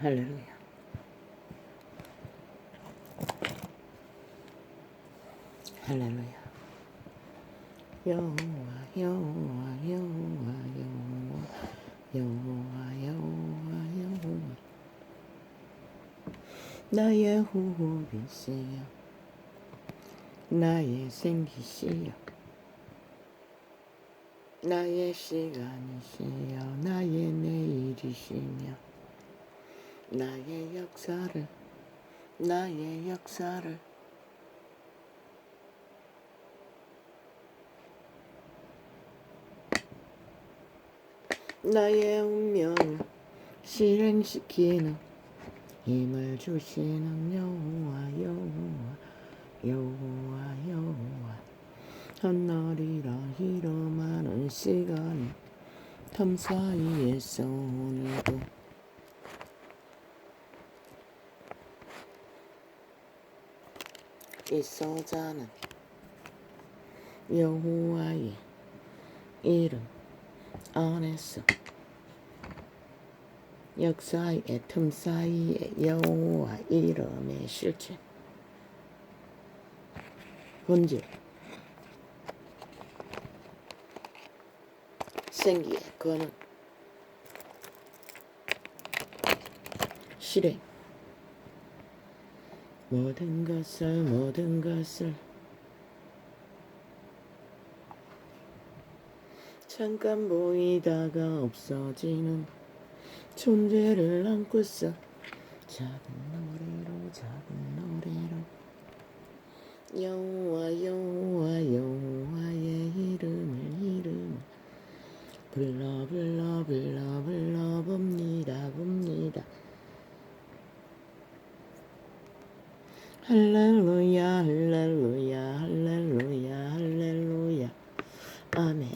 할렐루야. 할렐루야. 여호와 여호와 여호와 여호와 여호와 여호와 여호와 나의 호흡이시여 나의 생기시여 나의 시간이시여 나의 내일이시며 나의 역사를 나의 운명을 실행시키는 힘을 주시는 여호와 여호와 여호와 여호와 헛날이라 이름하는 시간이 틈 사이에서 오늘도 있어자는 여호와의 이름 안에서 역사의 틈 사이에 여호와 이름의 실체 본질 생기의 근원 실행 모든 것을 잠깐 보이다가 없어지는 존재를 안고서 작은 노래로 여호와 여호와의 이름을 불러 봅니다 할렐루야 아멘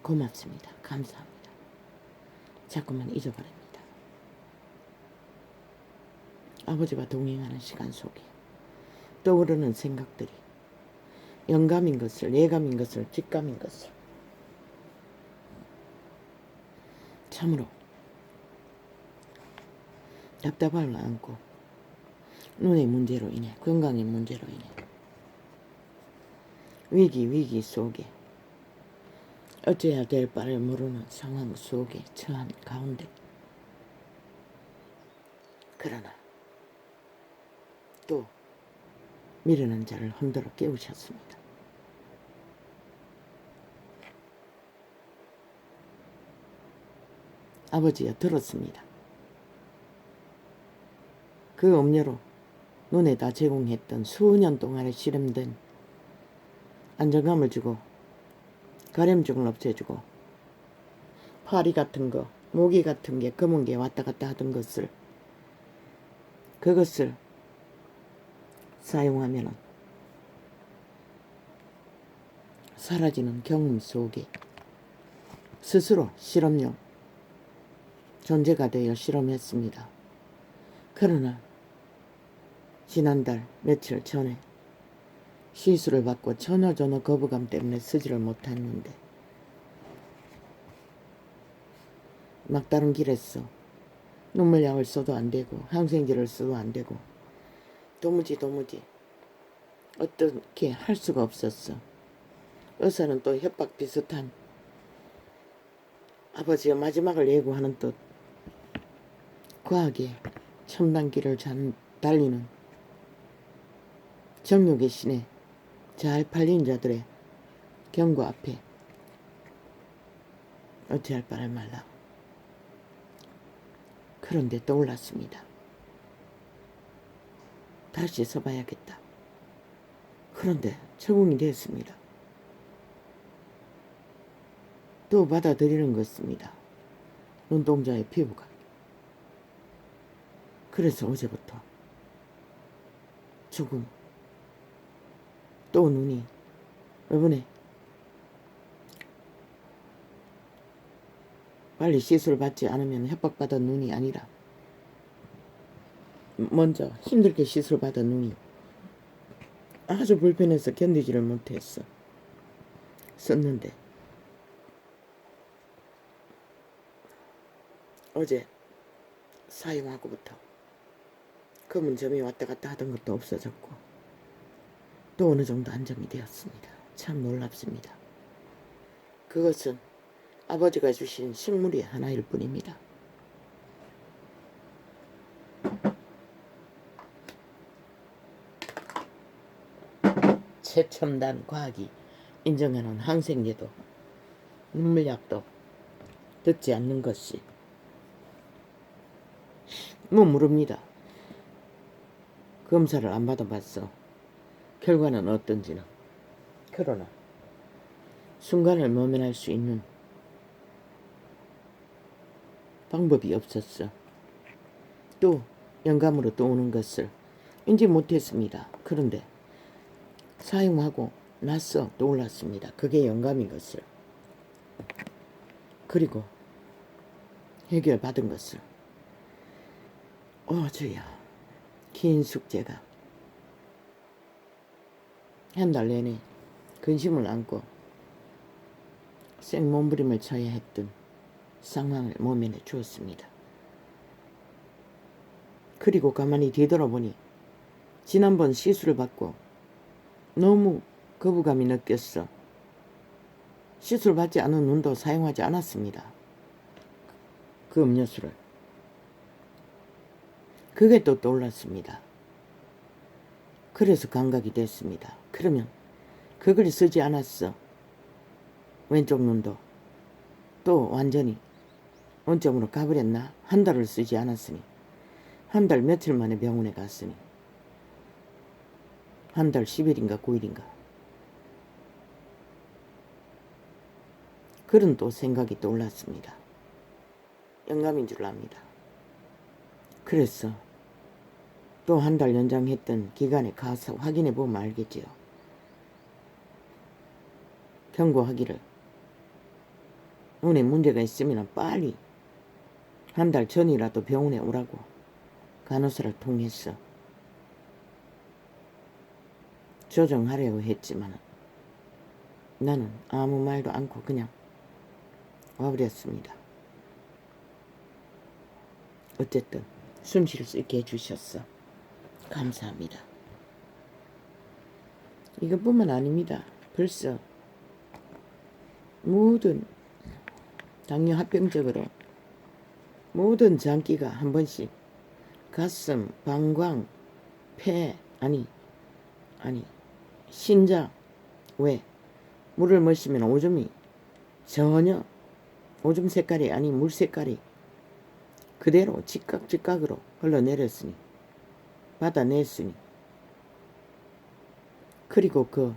고맙습니다. 감사합니다. 자꾸만 잊어버립니다. 아버지와 동행하는 시간 속에 떠오르는 생각들이 영감인 것을, 예감인 것을, 직감인 것을 참으로 답답함을 안고 눈의 문제로 인해, 건강의 문제로 인해 위기 속에 어찌해야 될 바를 모르는 상황 속에 처한 가운데 그러나 또 미련한 자를 흔들어 깨우셨습니다. 아버지여 들었습니다. 그 음료로 눈에다 제공했던 수년 동안에 실험된 안정감을 주고 가려움증을 없애주고 파리 같은 거, 모기 같은 게, 검은 게 왔다 갔다 하던 것을 그것을 사용하면은 사라지는 경험 속에 스스로 실험용 존재가 되어 실험했습니다. 그러나 지난달 며칠 전에 시술을 받고 전혀 거부감 때문에 쓰지를 못했는데 막다른 길에서 눈물약을 써도 안 되고 항생제를 써도 안 되고 도무지 어떻게 할 수가 없었어. 의사는 또 협박 비슷한 아버지의 마지막을 예고하는 뜻 과학의 첨단 길을 달리는 정욕의 신에 잘 팔린 자들의 경고 앞에 어찌할 바를 말라. 그런데 떠올랐습니다. 다시 써봐야겠다. 그런데 적응이 됐습니다. 또 받아들이는 것입니다. 눈동자의 피부가. 그래서 어제부터 조금 또 눈이 이번에 빨리 시술 받지 않으면 협박받은 눈이 아니라 먼저 힘들게 시술 받은 눈이 아주 불편해서 견디지를 못했어. 썼는데 어제 사용하고부터 검은 점이 왔다 갔다 하던 것도 없어졌고 또 어느 정도 안정이 되었습니다. 참 놀랍습니다. 그것은 아버지가 주신 식물이 하나일 뿐입니다. 최첨단 과학이 인정하는 항생제도 눈물약도 듣지 않는 것이 뭐 모릅니다. 검사를 안 받아봤어. 결과는 어떤지는. 그러나 순간을 모면할 수 있는 방법이 없었어. 또 영감으로 또 오는 것을 인지 못했습니다. 그런데 사용하고 나서 떠올랐습니다. 그게 영감인 것을. 그리고 해결받은 것을. 주야, 긴 숙제가 한 달 내내 근심을 안고 생몸부림을 쳐야 했던 상황을 모면해 주었습니다. 그리고 가만히 뒤돌아보니 지난번 시술을 받고 너무 거부감이 느꼈어. 시술 받지 않은 눈도 사용하지 않았습니다. 그 음료수를. 그게 또 떠올랐습니다. 그래서 감각이 됐습니다. 그러면 그걸 쓰지 않았어. 왼쪽 눈도 또 완전히 원점으로 가버렸나? 한 달을 쓰지 않았으니, 한 달 며칠 만에 병원에 갔으니, 한 달 10일인가 9일인가. 그런 또 생각이 떠올랐습니다. 영감인 줄 압니다. 그래서 또 한 달 연장했던 기간에 가서 확인해 보면 알겠지요. 경고하기를 눈에 문제가 있으면 빨리 한 달 전이라도 병원에 오라고 간호사를 통해서 조정하려고 했지만 나는 아무 말도 않고 그냥 와버렸습니다. 어쨌든 숨 쉴 수 있게 해주셨어. 감사합니다. 이것뿐만 아닙니다. 벌써 모든 당뇨 합병적으로 모든 장기가 한 번씩 가슴, 방광, 폐, 아니 신장. 왜? 물을 마시면 오줌이 전혀 오줌 색깔이 아니 물 색깔이 그대로 즉각으로 흘러내렸으니 받아냈으니, 그리고 그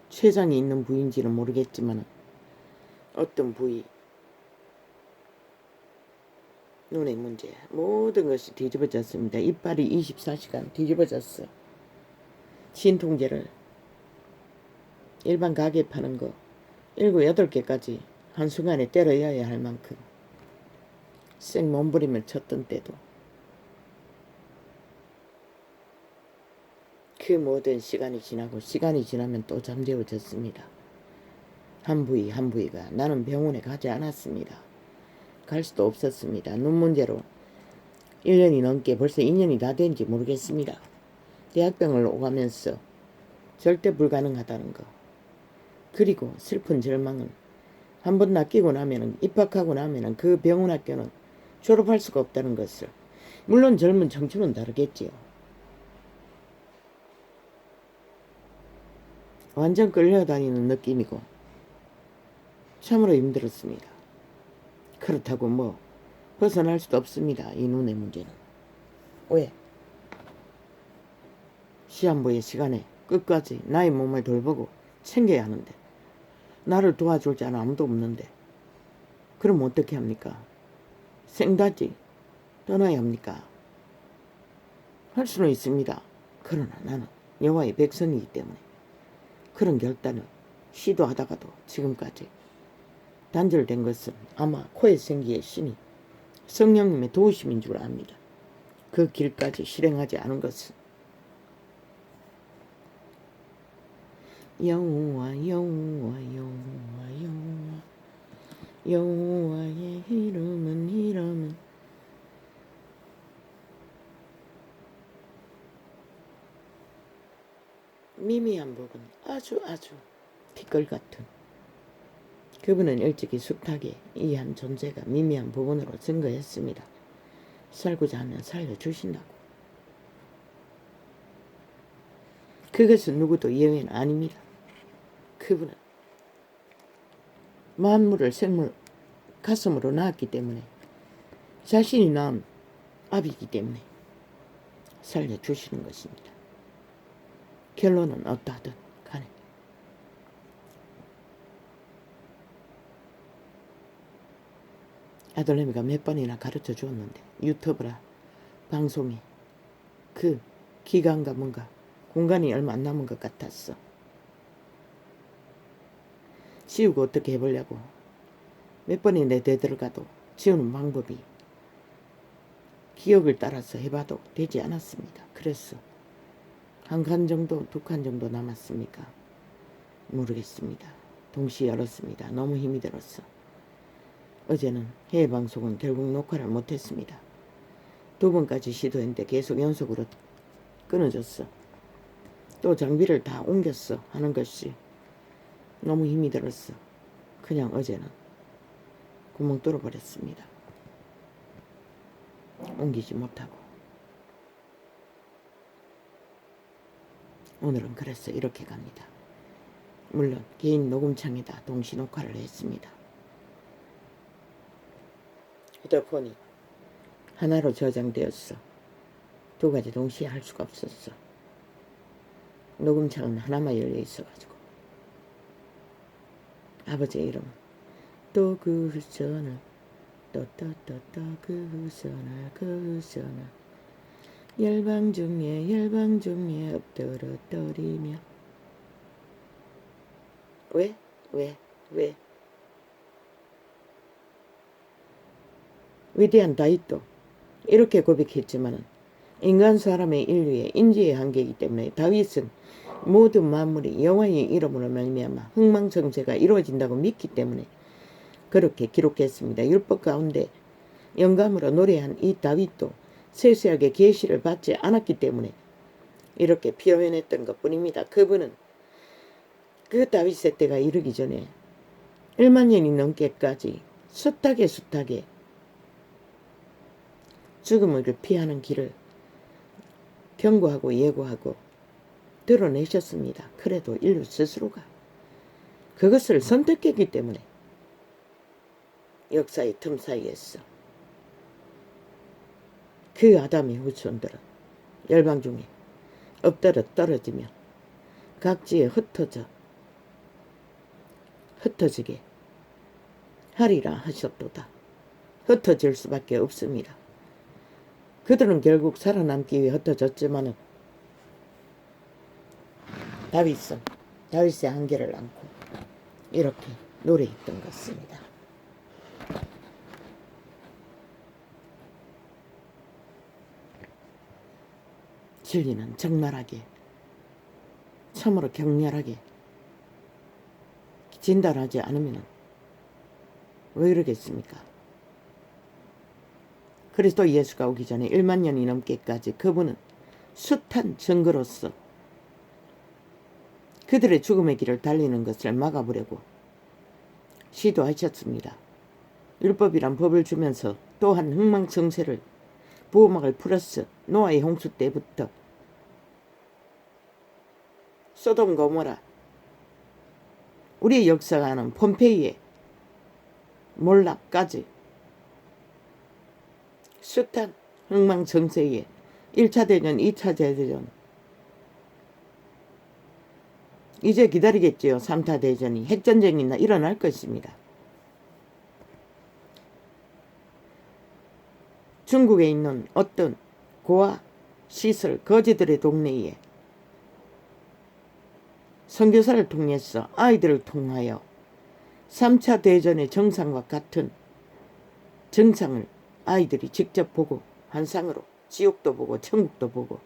췌장이 있는 부위인지는 모르겠지만 어떤 부위, 눈의 문제, 모든 것이 뒤집어졌습니다. 이빨이 24시간 뒤집어졌어. 진통제를 일반 가게에 파는 거 7, 8개까지 한순간에 때려야 할 만큼 생 몸부림을 쳤던 때도 그 모든 시간이 지나고 시간이 지나면 또 잠재워졌습니다. 한 부위 한 부위가. 나는 병원에 가지 않았습니다. 갈 수도 없었습니다. 눈 문제로 1년이 넘게, 벌써 2년이 다 된지 모르겠습니다. 대학병을 오가면서 절대 불가능하다는 거. 그리고 슬픈 절망은 한번 낚이고 나면은, 입학하고 나면은 그 병원 학교는 졸업할 수가 없다는 것을. 물론 젊은 청춘은 다르겠지요. 완전 끌려다니는 느낌이고 참으로 힘들었습니다. 그렇다고 뭐 벗어날 수도 없습니다. 이 눈의 문제는. 왜? 시한부의 시간에 끝까지 나의 몸을 돌보고 챙겨야 하는데, 나를 도와줄 자는 아무도 없는데, 그럼 어떻게 합니까? 생다지 떠나야 합니까? 할 수는 있습니다. 그러나 나는 여호와의 백성이기 때문에 그런 결단을 시도하다가도 지금까지 단절된 것은 아마 코에 생기의 신이 성령님의 도우심인 줄 압니다. 그 길까지 실행하지 않은 것은. 여호와 여호와 여호와 여호와 여호와의 이름은 미미한 부분, 아주 티끌 같은, 그분은 일찍이 숱하게 이 한 존재가 미미한 부분으로 증거했습니다. 살고자 하면 살려주신다고. 그것은 누구도 예외는 아닙니다. 그분은 만물을 생물 가슴으로 낳았기 때문에, 자신이 낳은 아비이기 때문에 살려주시는 것입니다. 결론은 어떠하든 간에. 아들내미가 몇 번이나 가르쳐 주었는데, 유튜브라 방송에 그 기간과 뭔가 공간이 얼마 안 남은 것 같았어. 지우고 어떻게 해보려고 몇 번이나 되들어가도 지우는 방법이 기억을 따라서 해봐도 되지 않았습니다. 그래서 한 칸 정도, 두 칸 정도 남았습니까? 모르겠습니다. 동시에 열었습니다. 너무 힘이 들었어. 어제는 해외 방송은 결국 녹화를 못했습니다. 2번까지 시도했는데 계속 연속으로 끊어졌어. 또 장비를 다 옮겼어. 하는 것이 너무 힘이 들었어. 그냥 어제는 구멍 뚫어버렸습니다. 옮기지 못하고. 오늘은 그래서 이렇게 갑니다. 물론 개인 녹음창에다 동시 녹화를 했습니다. 휴대폰이 하나로 저장되었어. 2가지 동시에 할 수가 없었어. 녹음창은 하나만 열려 있어가지고. 아버지의 이름 또 그 전을 또 그 전을 열방 중에 엎드러뜨리며. 왜? 위대한 다윗도 이렇게 고백했지만은, 인간 사람의 인류의 인지의 한계이기 때문에 다윗은 모든 만물이 여호와의 이름으로 말미암아 흥망성쇠가 이루어진다고 믿기 때문에 그렇게 기록했습니다. 율법 가운데 영감으로 노래한 이 다윗도 세세하게 계시를 받지 않았기 때문에 이렇게 표현했던 것뿐입니다. 그분은 그 다윗의 때가 이르기 전에 1만 년이 넘게까지 숱하게 죽음을 피하는 길을 경고하고 예고하고 드러내셨습니다. 그래도 인류 스스로가 그것을 선택했기 때문에 역사의 틈 사이에서 그 아담의 후손들은 열방 중에 엎드려 떨어지며 각지에 흩어지게 하리라 하셨도다. 흩어질 수밖에 없습니다. 그들은 결국 살아남기 위해 흩어졌지만은 다윗은 다윗의 한계를 안고 이렇게 노래했던 것 같습니다. 진리는 적나라하게, 참으로 격렬하게 진단하지 않으면 왜 이러겠습니까? 그리스도 예수가 오기 전에 1만 년이 넘게까지 그분은 숱한 증거로서 그들의 죽음의 길을 달리는 것을 막아보려고 시도하셨습니다. 율법이란 법을 주면서 또한 흥망성쇠를 부호막을 풀었어. 노아의 홍수 때부터 소돔 고모라, 우리의 역사가 하는 폼페이의 몰락까지 숱한 흥망성쇠에 1차 대전, 2차 대전, 이제 기다리겠지요. 3차 대전이, 핵전쟁이 일어날 것입니다. 중국에 있는 어떤 고아 시설 거지들의 동네에 선교사를 통해서 아이들을 통하여 3차 대전의 정상과 같은 정상을 아이들이 직접 보고 환상으로 지옥도 보고 천국도 보고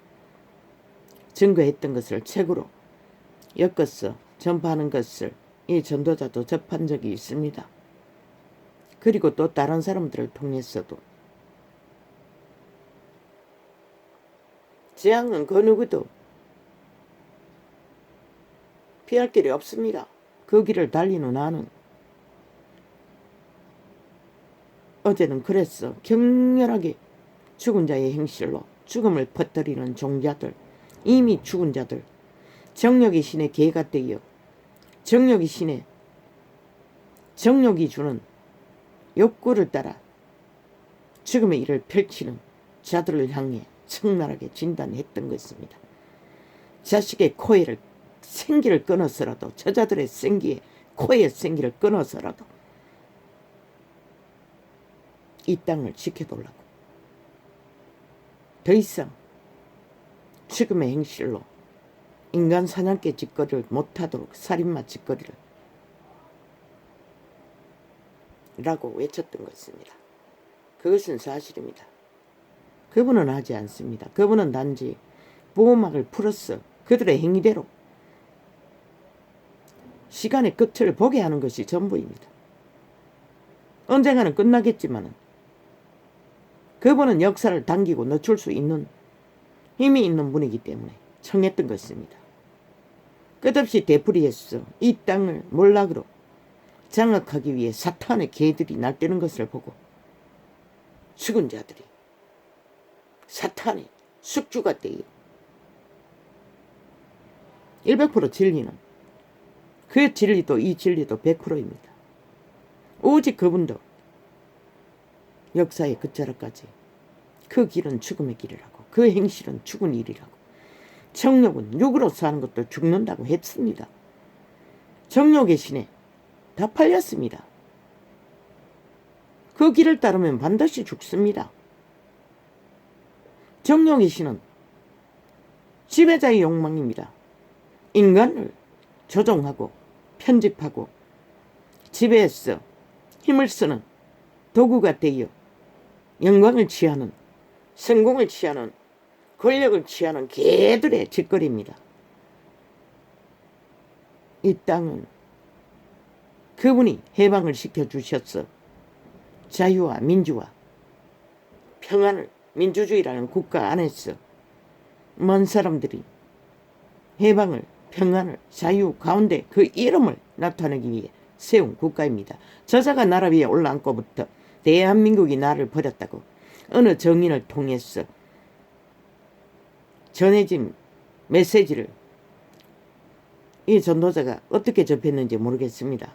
증거했던 것을 책으로 엮어서 전파하는 것을 이 전도자도 접한 적이 있습니다. 그리고 또 다른 사람들을 통해서도. 재앙은 그 누구도 피할 길이 없습니다. 그 길을 달리는 나는 어제는 그랬어. 격렬하게 죽은 자의 행실로 죽음을 퍼뜨리는 종자들, 이미 죽은 자들, 정욕의 신의 개가 되어 정욕의 신의 정욕이 주는 욕구를 따라 죽음의 일을 펼치는 자들을 향해 적나라하게 진단했던 것입니다. 자식의 코에를 생기를 끊어서라도 저자들의 생기에 코의 생기를 끊어서라도 이 땅을 지켜달라고. 더 이상 죽음의 행실로 인간 사냥개 짓거리를 못하도록 살인마 짓거리를 라고 외쳤던 것입니다. 그것은 사실입니다. 그분은 하지 않습니다. 그분은 단지 보호막을 풀어서 그들의 행위대로 시간의 끝을 보게 하는 것이 전부입니다. 언젠가는 끝나겠지만 그분은 역사를 당기고 늦출 수 있는 힘이 있는 분이기 때문에 청했던 것입니다. 끝없이 되풀이해서 이 땅을 몰락으로 장악하기 위해 사탄의 개들이 날뛰는 것을 보고 죽은 자들이 사탄의 숙주가 되어 100% 진리는 그 진리도 이 진리도 100%입니다. 오직 그분도 역사의 끝자락까지 그 길은 죽음의 길이라고, 그 행실은 죽은 일이라고, 정욕은 육으로 사는 것도 죽는다고 했습니다. 정욕의 신에 다 팔렸습니다. 그 길을 따르면 반드시 죽습니다. 정욕의 신은 지배자의 욕망입니다. 인간을 조종하고 편집하고 지배해서 힘을 쓰는 도구가 되어 영광을 취하는, 성공을 취하는, 권력을 취하는 개들의 짓거리입니다. 이 땅은 그분이 해방을 시켜주셨어. 자유와 민주와 평안을, 민주주의라는 국가 안에서 먼 사람들이 해방을, 평안을, 자유 가운데 그 이름을 나타내기 위해 세운 국가입니다. 저자가 나라 위에 올라앉고부터 대한민국이 나를 버렸다고 어느 정인을 통해서 전해진 메시지를 이 전도자가 어떻게 접했는지 모르겠습니다.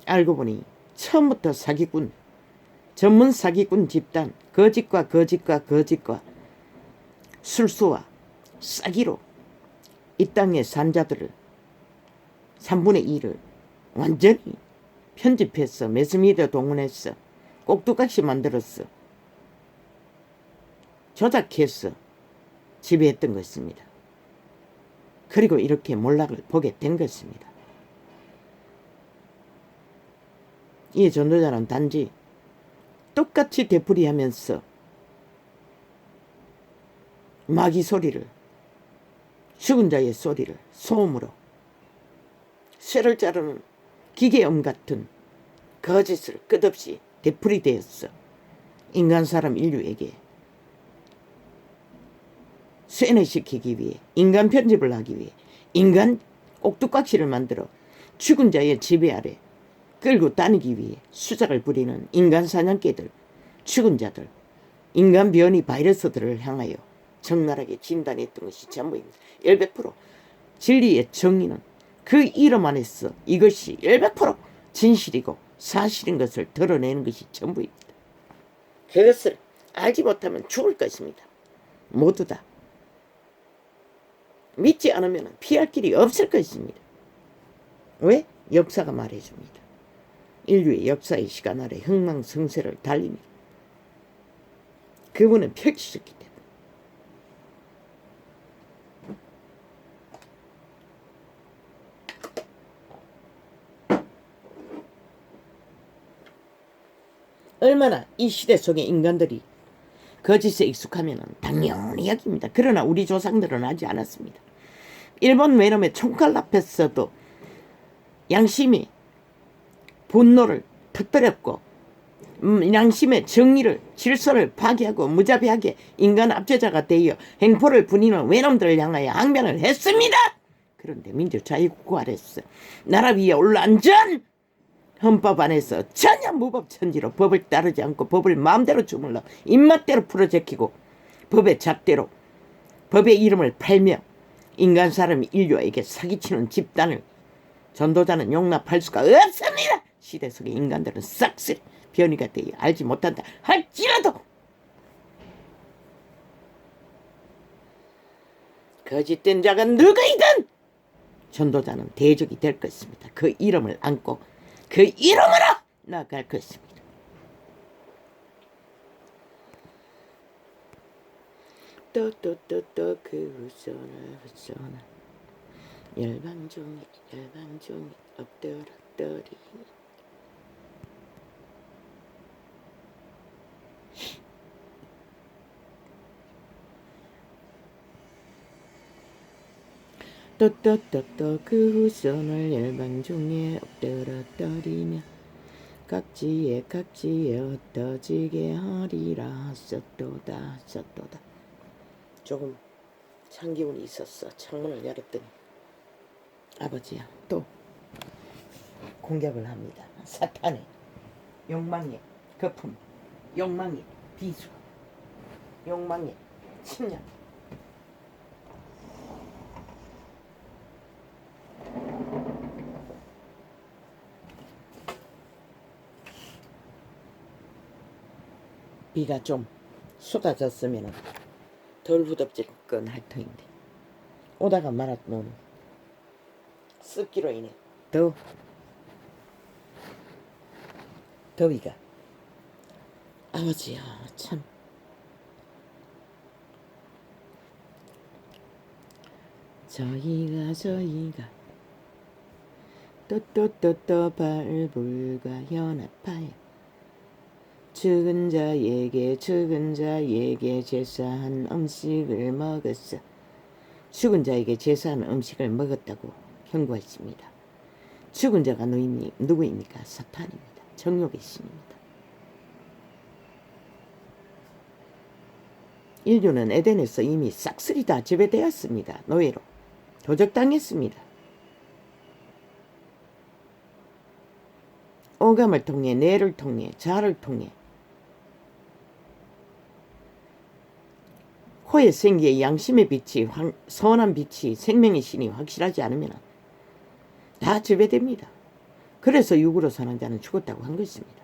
알고 보니 처음부터 사기꾼, 전문 사기꾼 집단, 거짓과 거짓과 거짓과 술수와 싸기로 이 땅의 산자들을 3분의 2를 완전히 편집해서 매스미디어 동원해서 꼭두각시 만들었어. 조작해서 지배했던 것입니다. 그리고 이렇게 몰락을 보게 된 것입니다. 이 전도자는 단지 똑같이 되풀이하면서 마귀 소리를, 죽은 자의 소리를 소음으로 쇠를 자르는 기계음 같은 거짓을 끝없이 되풀이되었어. 인간 사람 인류에게 쇠뇌시키기 위해, 인간 편집을 하기 위해, 인간 꼭두각시를 만들어 죽은 자의 지배 아래 끌고 다니기 위해 수작을 부리는 인간 사냥개들, 죽은 자들, 인간 변이 바이러스들을 향하여 적나라하게 진단했던 것이 전부입니다. 100% 진리의 정의는 그 이름 안에서 이것이 100% 진실이고 사실인 것을 드러내는 것이 전부입니다. 그것을 알지 못하면 죽을 것입니다. 모두 다. 믿지 않으면 피할 길이 없을 것입니다. 왜? 역사가 말해줍니다. 인류의 역사의 시간 아래 흥망성쇠를 달리며 그분은 펼치셨기 때문에. 얼마나 이 시대 속의 인간들이 거짓에 익숙하면 당연히 여깁니다. 그러나 우리 조상들은 하지 않았습니다. 일본 외놈의 총칼 앞에서도 양심이 분노를 터뜨렸고 양심의 정의를 질서를 파괴하고 무자비하게 인간 압제자가 되어 행포를 부리는 외놈들을 향하여 항변을 했습니다. 그런데 민주자유국가 아래서 나라 위에 올라앉은 헌법 안에서 전혀 무법천지로 법을 따르지 않고 법을 마음대로 주물러 입맛대로 풀어제키고 법의 잣대로 법의 이름을 팔며 인간 사람 인류에게 사기치는 집단을 전도자는 용납할 수가 없습니다. 시대 속의 인간들은 싹쓸이 변이가 되어 알지 못한다 할지라도 거짓된 자가 누구이든 전도자는 대적이 될 것입니다. 그 이름을 안고 그 이름으로 나아갈 것입니다. 또 그 후손을 열방종이 엎드렸더리. 또 그 후손을 열방중에 엎드러뜨리며 각지에 흩어지게 하리라. 썼도다. 조금 찬기운이 있었어. 창문을 열었더니 아버지야 또 공격을 합니다. 사탄의 욕망의 거품, 욕망의 비수, 욕망의 침략. 비가 좀 쏟아졌으면 덜 후덥지근할 터인데 오다가 말았노는 습기로 인해 더위가 아버지야 참 저희가 또 발불과 연합하여 죽은 자에게 제사한 음식을 먹었어. 죽은 자에게 제사한 음식을 먹었다고 경고했습니다. 죽은 자가 누구입니까? 사탄입니다. 정욕의 신입니다. 인류는 에덴에서 이미 싹쓸이 다 지배되었습니다. 노예로 도적당했습니다. 오감을 통해 뇌를 통해 자를 통해 코의 생기에 양심의 빛이 선한 빛이 생명의 신이 확실하지 않으면 다 지배됩니다. 그래서 육으로 사는 자는 죽었다고 한 것입니다.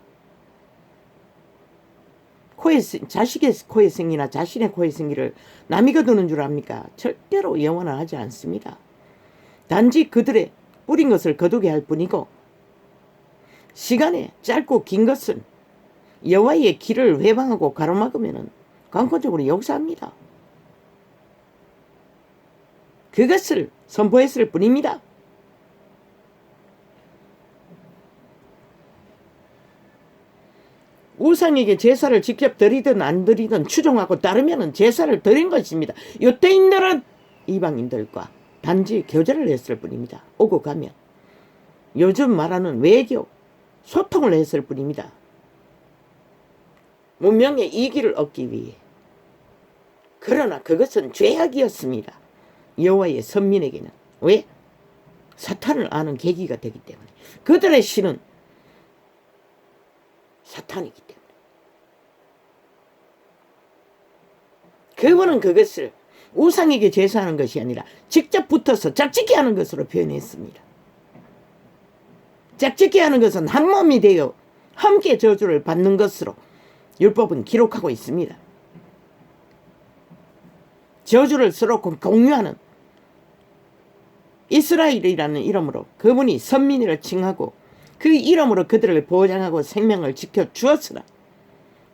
자식의 코의 생기나 자신의 코의 생기를 남이 거두는 줄 압니까? 절대로 영원하지 않습니다. 단지 그들의 뿌린 것을 거두게 할 뿐이고 시간에 짧고 긴 것은 여호와의 길을 회방하고 가로막으면 강권적으로 역사합니다. 그것을 선포했을 뿐입니다. 우상에게 제사를 직접 드리든 안 드리든 추종하고 따르면 제사를 드린 것입니다. 유대인들은 이방인들과 단지 교제를 했을 뿐입니다. 오고 가면 요즘 말하는 외교, 소통을 했을 뿐입니다. 문명의 이기를 얻기 위해. 그러나 그것은 죄악이었습니다. 여호와의 선민에게는. 왜? 사탄을 아는 계기가 되기 때문에. 그들의 신은 사탄이기 때문에. 그분은 그것을 우상에게 제사하는 것이 아니라 직접 붙어서 짝짓기 하는 것으로 표현했습니다. 짝짓기 하는 것은 한 몸이 되어 함께 저주를 받는 것으로 율법은 기록하고 있습니다. 저주를 서로 공유하는 이스라엘이라는 이름으로 그분이 선민이라 칭하고 그 이름으로 그들을 보장하고 생명을 지켜주었으나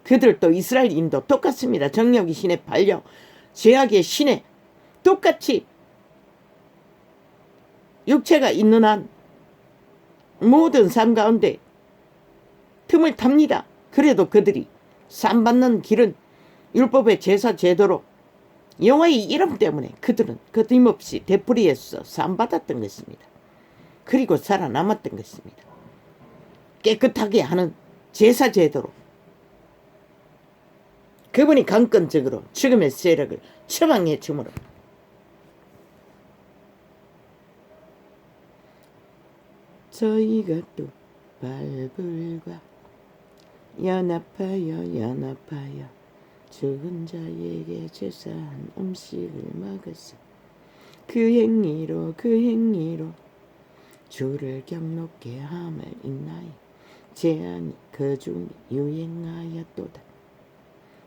그들도 이스라엘인도 똑같습니다. 정욕의 신에 팔려 죄악의 신에 똑같이 육체가 있는 한 모든 삶 가운데 틈을 탑니다. 그래도 그들이 쌈받는 길은 율법의 제사 제도로 여호와의 이름 때문에 그들은 거침없이 되풀이해서 쌈받았던 것입니다. 그리고 살아남았던 것입니다. 깨끗하게 하는 제사 제도로 그분이 강권적으로 죽음의 세력을 처방해 주므로 저희가 또 발불과 연합하여 죽은 자에게 제사한 음식을 먹었어. 그 행위로 주를 경록케 함을 있나요. 제한이 그중 유행하였도다.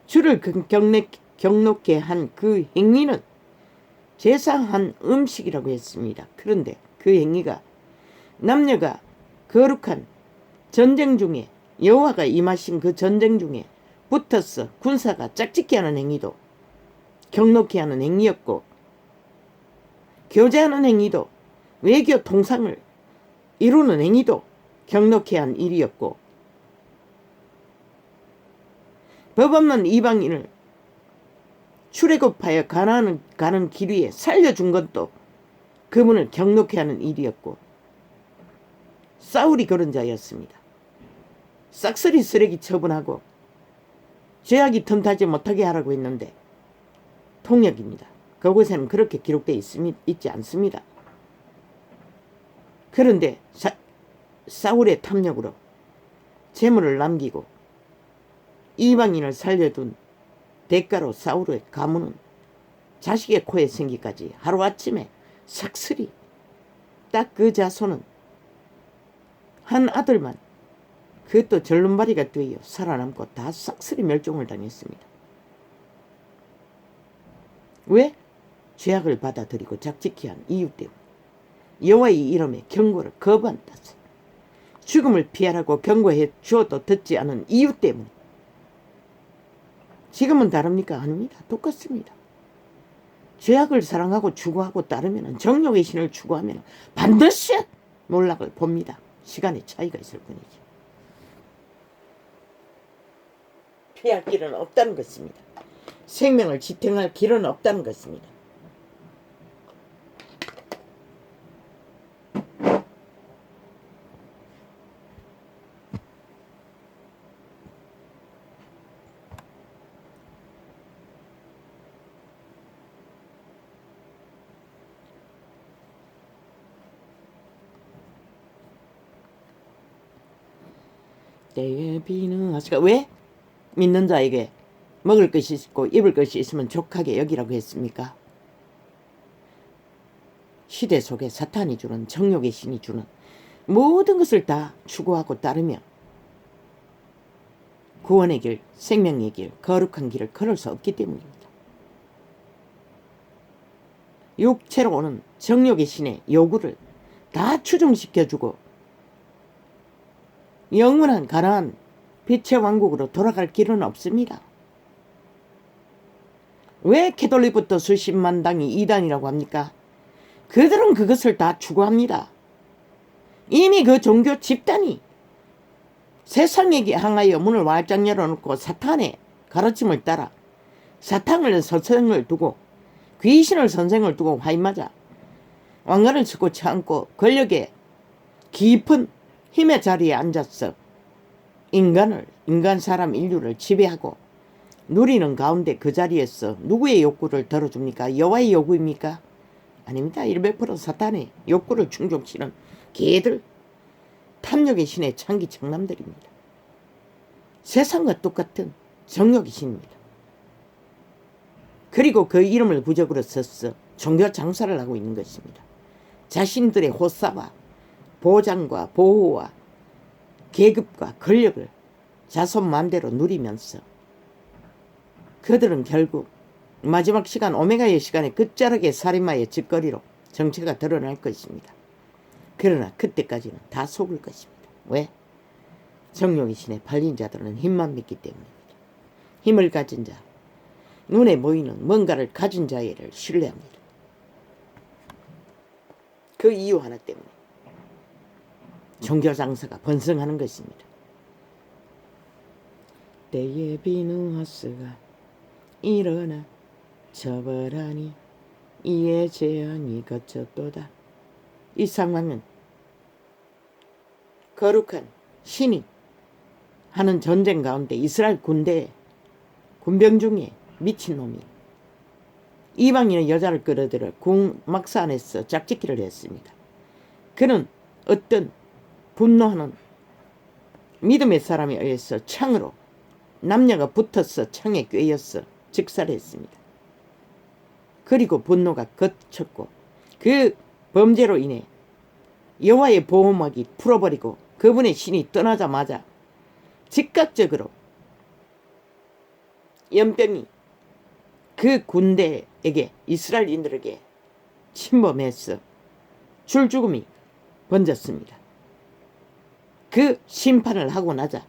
주를 경록케 한 그 행위는 제사한 음식이라고 했습니다. 그런데 그 행위가 남녀가 거룩한 전쟁 중에 여호와가 임하신 그 전쟁 중에 붙어서 군사가 짝짓기 하는 행위도 경록케 하는 행위였고, 교제하는 행위도 외교 통상을 이루는 행위도 경록케 한 일이었고, 법 없는 이방인을 출애굽하여 가는 길 위에 살려준 것도 그분을 경록케 하는 일이었고, 사울이 그런 자였습니다. 싹쓸이 쓰레기 처분하고 죄악이 틈타지 못하게 하라고 했는데 통역입니다. 그곳에는 그렇게 기록되어 있지 않습니다. 그런데 사울의 탐욕으로 재물을 남기고 이방인을 살려둔 대가로 사울의 가문은 자식의 코에 생기까지 하루아침에 싹쓸이, 딱 그 자손은 한 아들만 그것도 절름발이가 되어 살아남고 다 싹쓸이 멸종을 당했습니다. 왜? 죄악을 받아들이고 작직히 한 이유 때문에, 여호와의 이름에 경고를 거부한다서, 죽음을 피하라고 경고해 주어도 듣지 않은 이유 때문에. 지금은 다릅니까? 아닙니다. 똑같습니다. 죄악을 사랑하고 추구하고 따르면, 정욕의 신을 추구하면 반드시 몰락을 봅니다. 시간의 차이가 있을 뿐이지. 피할 길은 없다는 것입니다. 생명을 지탱할 길은 없다는 것입니다. 때에 비는 하시가, 왜? 믿는 자에게 먹을 것이 있고 입을 것이 있으면 족하게 여기라고 했습니까? 시대 속에 사탄이 주는, 정욕의 신이 주는 모든 것을 다 추구하고 따르며 구원의 길, 생명의 길, 거룩한 길을 걸을 수 없기 때문입니다. 육체로 오는 정욕의 신의 요구를 다 추종시켜주고 영원한 가나안 빛의 왕국으로 돌아갈 길은 없습니다. 왜 캐톨릭부터 수십만 당이 이단이라고 합니까? 그들은 그것을 다 추구합니다. 이미 그 종교 집단이 세상에게 향하여 문을 활짝 열어놓고 사탄의 가르침을 따라 사탄을 선생을 두고 귀신을 선생을 두고 화이맞아 왕관을 쓰고 참고 권력의 깊은 힘의 자리에 앉아서 인간 사람 인류를 지배하고 누리는 가운데 그 자리에서 누구의 욕구를 들어줍니까? 여호와의 요구입니까? 아닙니다. 100% 사탄의 욕구를 충족시키는 개들, 탐욕의 신의 창기 청남들입니다. 세상과 똑같은 정욕의 신입니다. 그리고 그 이름을 부적으로 써서 종교 장사를 하고 있는 것입니다. 자신들의 호사와 보장과 보호와 계급과 권력을 자손 마음대로 누리면서 그들은 결국 마지막 시간, 오메가의 시간에 끝자락의 살인마의 짓거리로 정체가 드러날 것입니다. 그러나 그때까지는 다 속을 것입니다. 왜? 정욕의 신에 팔린 자들은 힘만 믿기 때문입니다. 힘을 가진 자, 눈에 보이는 뭔가를 가진 자를 신뢰합니다. 그 이유 하나 때문에 종교 장사가 번성하는 것입니다. 때에 비는 호스가 일어나 저버라니 이에 재앙이 거쳤도다. 이 상황은 거룩한 신이 하는 전쟁 가운데 이스라엘 군병 중에 미친놈이 이방인의 여자를 끌어들여 궁막사 안에서 짝짓기를 했습니다. 그는 어떤 분노하는 믿음의 사람에 의해서 창으로 남녀가 붙어서 창에 꿰어서 즉살했습니다. 그리고 분노가 거쳤고 그 범죄로 인해 여호와의 보호막이 풀어버리고 그분의 신이 떠나자마자 즉각적으로 연병이 그 군대에게 이스라엘인들에게 침범해서 줄죽음이 번졌습니다. 그 심판을 하고 나자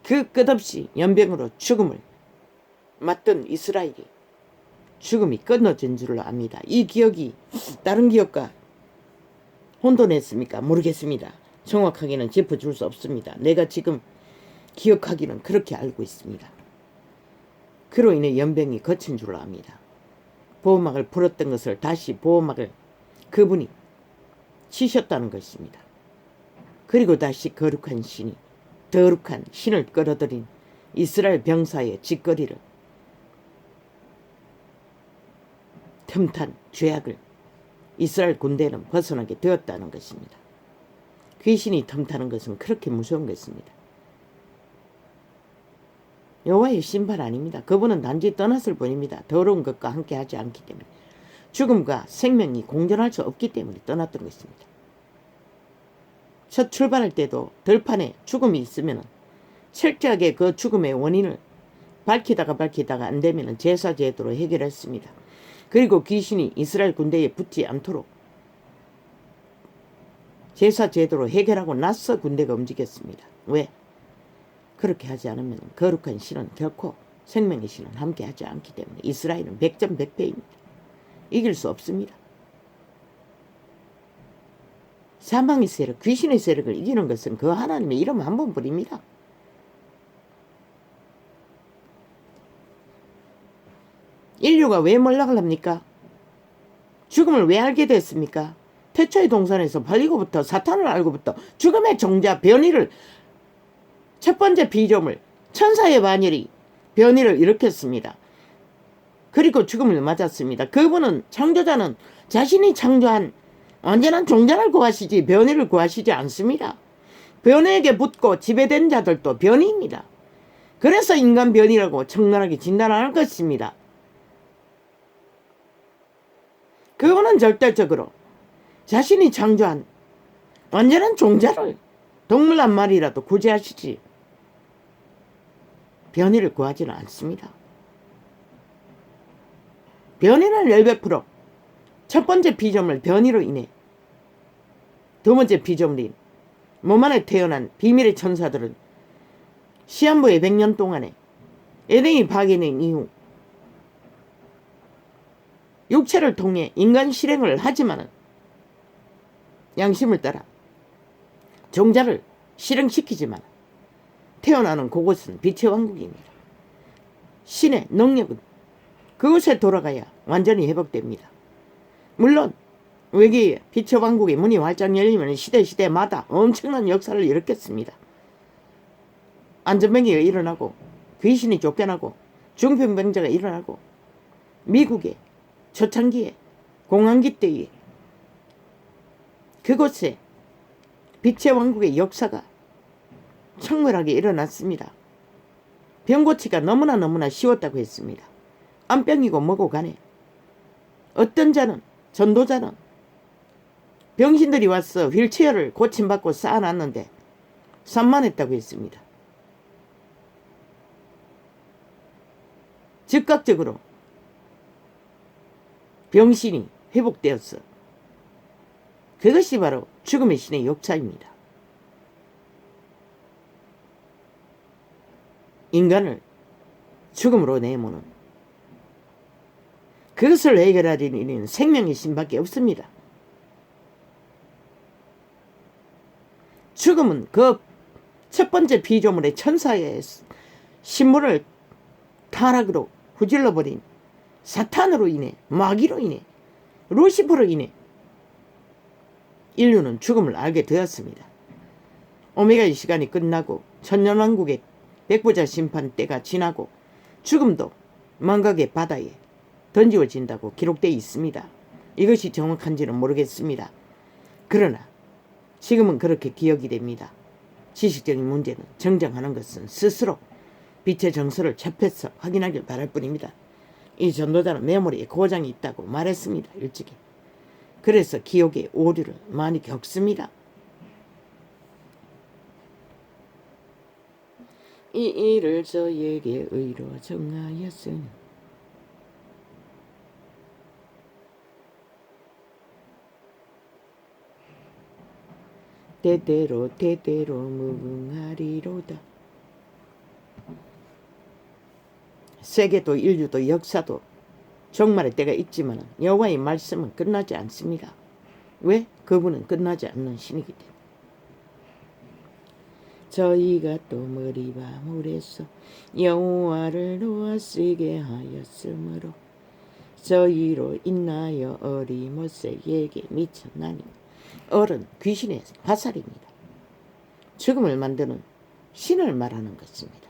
그 끝없이 연병으로 죽음을 맞던 이스라엘이 죽음이 끊어진 줄로 압니다. 이 기억이 다른 기억과 혼돈했습니까? 모르겠습니다. 정확하게는 짚어줄 수 없습니다. 내가 지금 기억하기는 그렇게 알고 있습니다. 그로 인해 연병이 거친 줄로 압니다. 보호막을 풀었던 것을 다시 보호막을 그분이 치셨다는 것입니다. 그리고 다시 거룩한 신이 더룩한 신을 끌어들인 이스라엘 병사의 짓거리를 틈탄 죄악을 이스라엘 군대는 벗어나게 되었다는 것입니다. 귀신이 틈타는 것은 그렇게 무서운 것입니다. 여호와의 심판 아닙니다. 그분은 단지 떠났을 뿐입니다. 더러운 것과 함께 하지 않기 때문에 죽음과 생명이 공존할 수 없기 때문에 떠났던 것입니다. 첫 출발할 때도 들판에 죽음이 있으면 철저하게 그 죽음의 원인을 밝히다가 안 되면 제사 제도로 해결했습니다. 그리고 귀신이 이스라엘 군대에 붙지 않도록 제사 제도로 해결하고 나서 군대가 움직였습니다. 왜? 그렇게 하지 않으면 거룩한 신은 결코 생명의 신은 함께 하지 않기 때문에 이스라엘은 100점 100배입니다. 이길 수 없습니다. 사망의 세력, 귀신의 세력을 이기는 것은 그 하나님의 이름 한 번뿐입니다. 인류가 왜 몰락을 합니까? 죽음을 왜 알게 됐습니까? 태초의 동산에서 발리고부터 사탄을 알고부터 죽음의 종자 변이를 첫 번째 비조물 천사의 반열이 변이를 일으켰습니다. 그리고 죽음을 맞았습니다. 그분은 창조자는 자신이 창조한 완전한 종자를 구하시지 변이를 구하시지 않습니다. 변이에게 붙고 지배된 자들도 변이입니다. 그래서 인간 변이라고 청란하게 진단하는 것입니다. 그분은 절대적으로 자신이 창조한 완전한 종자를 동물 한 마리라도 구제하시지 변이를 구하지는 않습니다. 변이는 100%, 첫 번째 피조물 변이로 인해 두 번째 피조물인 몸 안에 태어난 비밀의 천사들은 시한부의 100년 동안에 에덴이 파괴된 이후 육체를 통해 인간 실행을 하지만은 양심을 따라 종자를 실행시키지만 태어나는 그곳은 빛의 왕국입니다. 신의 능력은 그곳에 돌아가야 완전히 회복됩니다. 물론 외계의 빛의 왕국의 문이 활짝 열리면 시대마다 엄청난 역사를 일으켰습니다. 안전병기가 일어나고 귀신이 쫓겨나고 중풍병자가 일어나고 미국의 초창기에 공황기 때에 그곳에 빛의 왕국의 역사가 청물하게 일어났습니다. 병고치가 너무나 쉬웠다고 했습니다. 암병이고 뭐고 간에 어떤 자는 전도자는 병신들이 와서 휠체어를 고침받고 쌓아놨는데 산만했다고 했습니다. 즉각적으로 병신이 회복되었어. 그것이 바로 죽음의 신의 역사입니다. 인간을 죽음으로 내모는 그것을 해결하려는 일은 생명의 신밖에 없습니다. 죽음은 그 첫 번째 피조물의 천사의 신물을 타락으로 후질러버린 사탄으로 인해, 마귀로 인해, 루시퍼로 인해 인류는 죽음을 알게 되었습니다. 오메가의 시간이 끝나고 천년왕국의 백보자 심판 때가 지나고 죽음도 망각의 바다에 던지워진다고 기록되어 있습니다. 이것이 정확한지는 모르겠습니다. 그러나 지금은 그렇게 기억이 됩니다. 지식적인 문제는 정정하는 것은 스스로 빛의 정서를 접해서 확인하길 바랄 뿐입니다. 이 전도자는 메모리에 고장이 있다고 말했습니다. 일찍이. 그래서 기억의 오류를 많이 겪습니다. 이 일을 저에게 의로 정하였으니 때때로 무궁하리로다. 세계도 인류도 역사도 종말의 때가 있지만 여호와의 말씀은 끝나지 않습니다. 왜? 그분은 끝나지 않는 신이기 때문에. 저희가 또 머리바물에서 여호와를 놓아쓰게 하였으므로 저희로 인하여 어리모세에게 미쳤나니. 얼은 귀신의 화살입니다. 죽음을 만드는 신을 말하는 것입니다.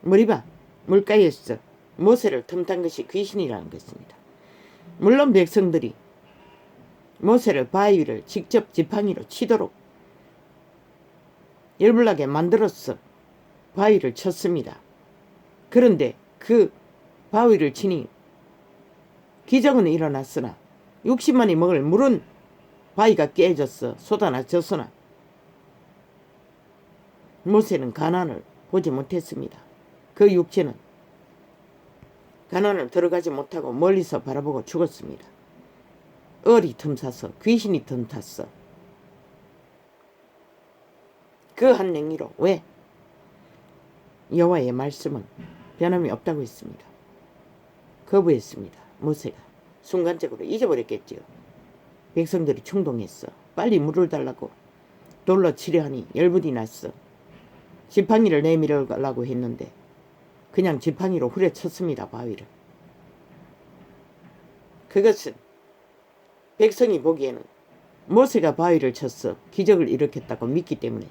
머리바 물가에서 모세를 틈탄 것이 귀신이라는 것입니다. 물론 백성들이 모세를 바위 위를 직접 지팡이로 치도록 열불나게 만들어서 바위를 쳤습니다. 그런데 그 바위를 치니 기적은 일어났으나 60만이 먹을 물은 바위가 깨졌어 쏟아나졌으나 모세는 가나안을 보지 못했습니다. 그 육체는 가나안을 들어가지 못하고 멀리서 바라보고 죽었습니다. 얼이 틈사서 귀신이 틈탔어. 그 한 행위로 왜? 여호와의 말씀은 변함이 없다고 했습니다. 거부했습니다. 모세가 순간적으로 잊어버렸겠지요. 백성들이 충동했어. 빨리 물을 달라고 돌로 치려 하니 열불이 났어. 지팡이를 내밀으려고 했는데 그냥 지팡이로 후려쳤습니다. 바위를. 그것은 백성이 보기에는 모세가 바위를 쳤어 기적을 일으켰다고 믿기 때문에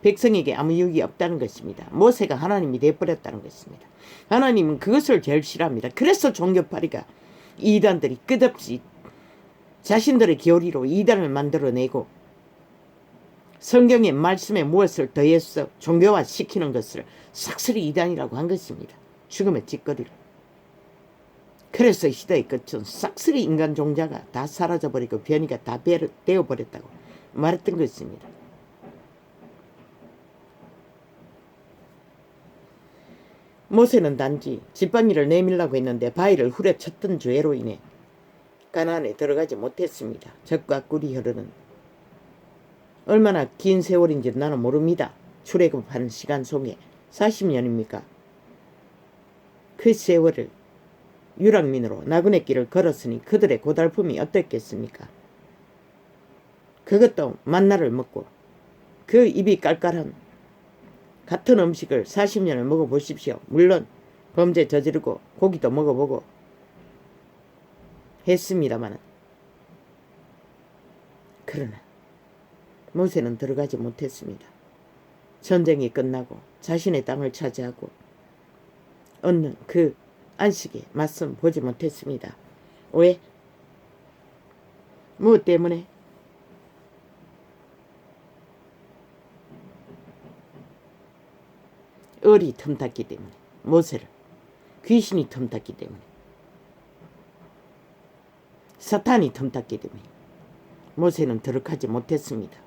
백성에게 아무 유익이 없다는 것입니다. 모세가 하나님이 돼버렸다는 것입니다. 하나님은 그것을 제일 싫어합니다. 그래서 종교파리가 이단들이 끝없이 자신들의 교리로 이단을 만들어내고 성경의 말씀에 무엇을 더해서 종교화시키는 것을 싹쓸이 이단이라고 한 것입니다. 죽음의 짓거리를. 그래서 시대의 끝은 싹쓸이 인간 종자가 다 사라져버리고 변이가 다 되어버렸다고 말했던 것입니다. 모세는 단지 지팡이를 내밀라고 했는데 바위를 후려쳤던 죄로 인해 가나안에 들어가지 못했습니다. 적과 꿀이 흐르는 얼마나 긴 세월인지 나는 모릅니다. 출애굽하는 시간 속에 40년입니까? 그 세월을 유랑민으로 나그네 길을 걸었으니 그들의 고달픔이 어땠겠습니까? 그것도 만나를 먹고 그 입이 깔깔한 같은 음식을 40년을 먹어보십시오. 물론 범죄 저지르고 고기도 먹어보고 했습니다만 그러나 모세는 들어가지 못했습니다. 전쟁이 끝나고 자신의 땅을 차지하고 얻는 그 안식에 맞선 보지 못했습니다. 왜? 무엇 때문에? 얼이 틈탔기 때문에. 모세를 귀신이 틈탔기 때문에. 사탄이 틈탔기 때문에 모세는 들어가지 못했습니다.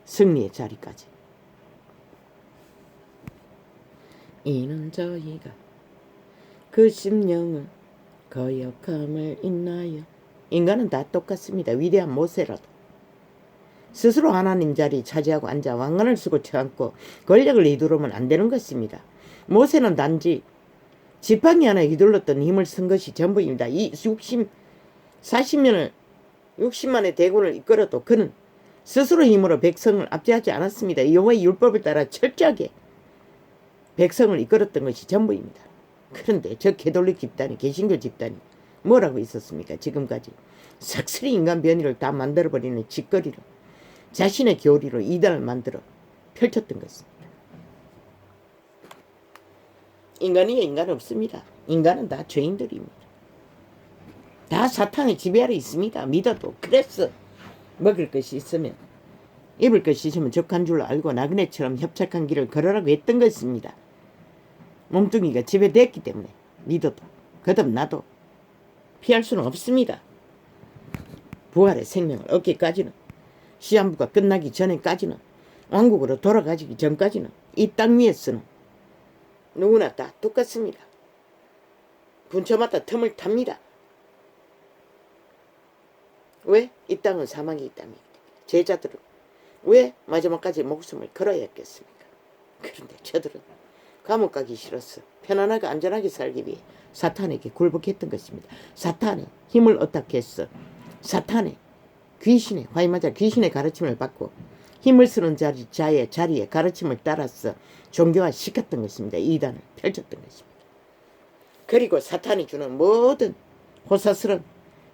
승리의 자리까지. 이는 저희가 그 심령을 거역함을 인하여. 인간은 다 똑같습니다. 위대한 모세라도 스스로 하나님 자리 차지하고 앉아 왕관을 쓰고 쳐앉고 권력을 휘두르면 안 되는 것입니다. 모세는 단지 지팡이 하나 휘둘렀던 힘을 쓴 것이 전부입니다. 이 40년을 60만의 대군을 이끌어도 그는 스스로 힘으로 백성을 압제하지 않았습니다. 여호와의 율법을 따라 철저하게 백성을 이끌었던 것이 전부입니다. 그런데 저 개돌릭 집단이 개신교 집단이 뭐라고 있었습니까? 지금까지 싹쓸이 인간 변이를 다 만들어버리는 짓거리로 자신의 교리로 이단을 만들어 펼쳤던 것입니다. 인간이요 인간 없습니다. 인간은 다 죄인들입니다. 다 사탄의 지배 아래 있습니다. 믿어도. 그래서 먹을 것이 있으면 입을 것이 있으면 적한 줄 알고 나그네처럼 협착한 길을 걸으라고 했던 것입니다. 몸뚱이가 지배됐기 때문에 믿어도 거듭나도 피할 수는 없습니다. 부활의 생명을 얻기까지는, 시한부가 끝나기 전에까지는, 왕국으로 돌아가기 전까지는 이 땅 위에서는 누구나 다 똑같습니다. 분초마다 틈을 탑니다. 왜? 이 땅은 사망이기 때문입니다. 제자들은 왜 마지막까지 목숨을 걸어야 했겠습니까? 그런데 저들은 감옥 가기 싫어서 편안하게 안전하게 살기 위해 사탄에게 굴복했던 것입니다. 사탄의 힘을 어떻게 했어? 사탄의 귀신의 화이마자 귀신의 가르침을 받고 힘을 쓰는 자리에 가르침을 따라서 종교화 시켰던 것입니다. 이단을 펼쳤던 것입니다. 그리고 사탄이 주는 모든 호사스러운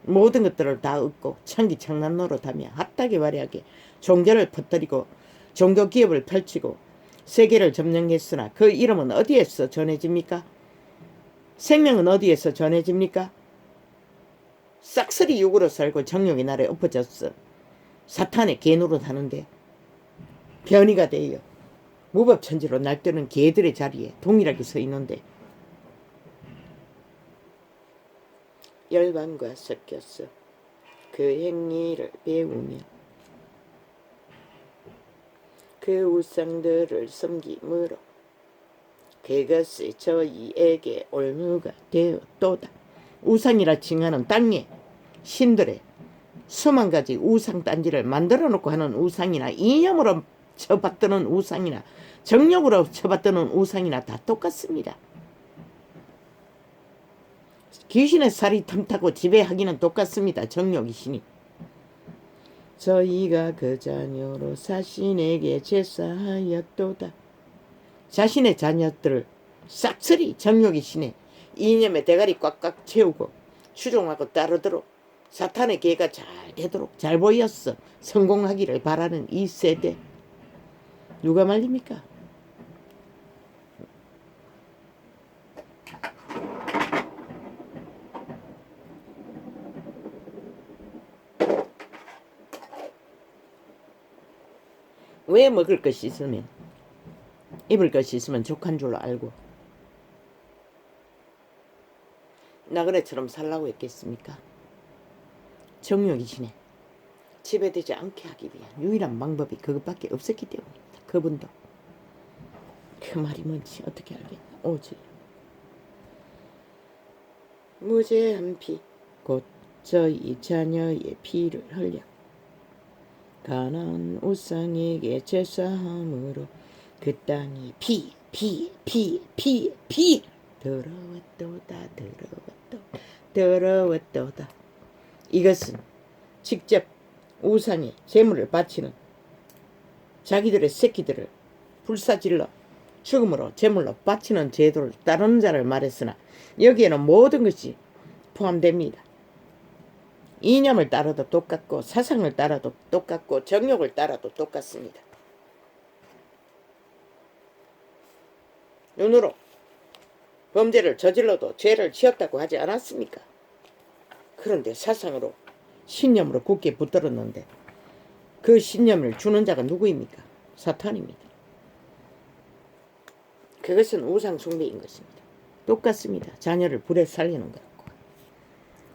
모든 것들을 다 얻고 창기창난 노릇하며 핫하게 화려하게 종교를 퍼뜨리고 종교 기업을 펼치고 세계를 점령했으나 그 이름은 어디에서 전해집니까? 생명은 어디에서 전해집니까? 싹쓸이 육으로 살고 정욕의 날에 엎어졌어. 사탄의 개노릇 하는데 변이가 되어 무법천지로 날뛰는 개들의 자리에 동일하게 서 있는데 열반과 섞였어. 그 행위를 배우며 그 우상들을 섬김으로 그것이 저희에게 올무가 되었도다. 우상이라 칭하는 땅에 신들의 수만 가지 우상 단지를 만들어 놓고 하는 우상이나 이념으로 쳐받드는 우상이나 정욕으로 쳐받드는 우상이나 다 똑같습니다. 귀신의 살이 틈타고 지배하기는 똑같습니다. 정욕이 신이. 저희가 그 자녀로 자신에게 제사하였도다. 자신의 자녀들을 싹쓸이 정욕의 신에 이념의 대가리 꽉꽉 채우고 추종하고 따르도록 사탄의 계가 잘 되도록 잘 보였어. 성공하기를 바라는 이 세대. 누가 말립니까? 왜 먹을 것이 있으면 입을 것이 있으면 족한 줄 알고 나그네처럼 살라고 했겠습니까? 정욕이 지네 지배되지 않게 하기 위한 유일한 방법이 그것밖에 없었기 때문입니다. 그분도 그 말이 뭔지 어떻게 알겠나. 오직 무죄한 피 곧 저희 자녀의 피를 흘려 가나안 우상에게 제사함으로 그 땅이 피 더러웠도다. 이것은 직접 우상에 제물을 바치는 자기들의 새끼들을 불사질러 죽음으로 제물로 바치는 제도를 따르는 자를 말했으나 여기에는 모든 것이 포함됩니다. 이념을 따라도 똑같고 사상을 따라도 똑같고 정욕을 따라도 똑같습니다. 눈으로 범죄를 저질러도 죄를 지었다고 하지 않았습니까? 그런데 사상으로 신념으로 굳게 붙들었는데 그 신념을 주는 자가 누구입니까? 사탄입니다. 그것은 우상 숭배인 것입니다. 똑같습니다. 자녀를 불에 살리는 것과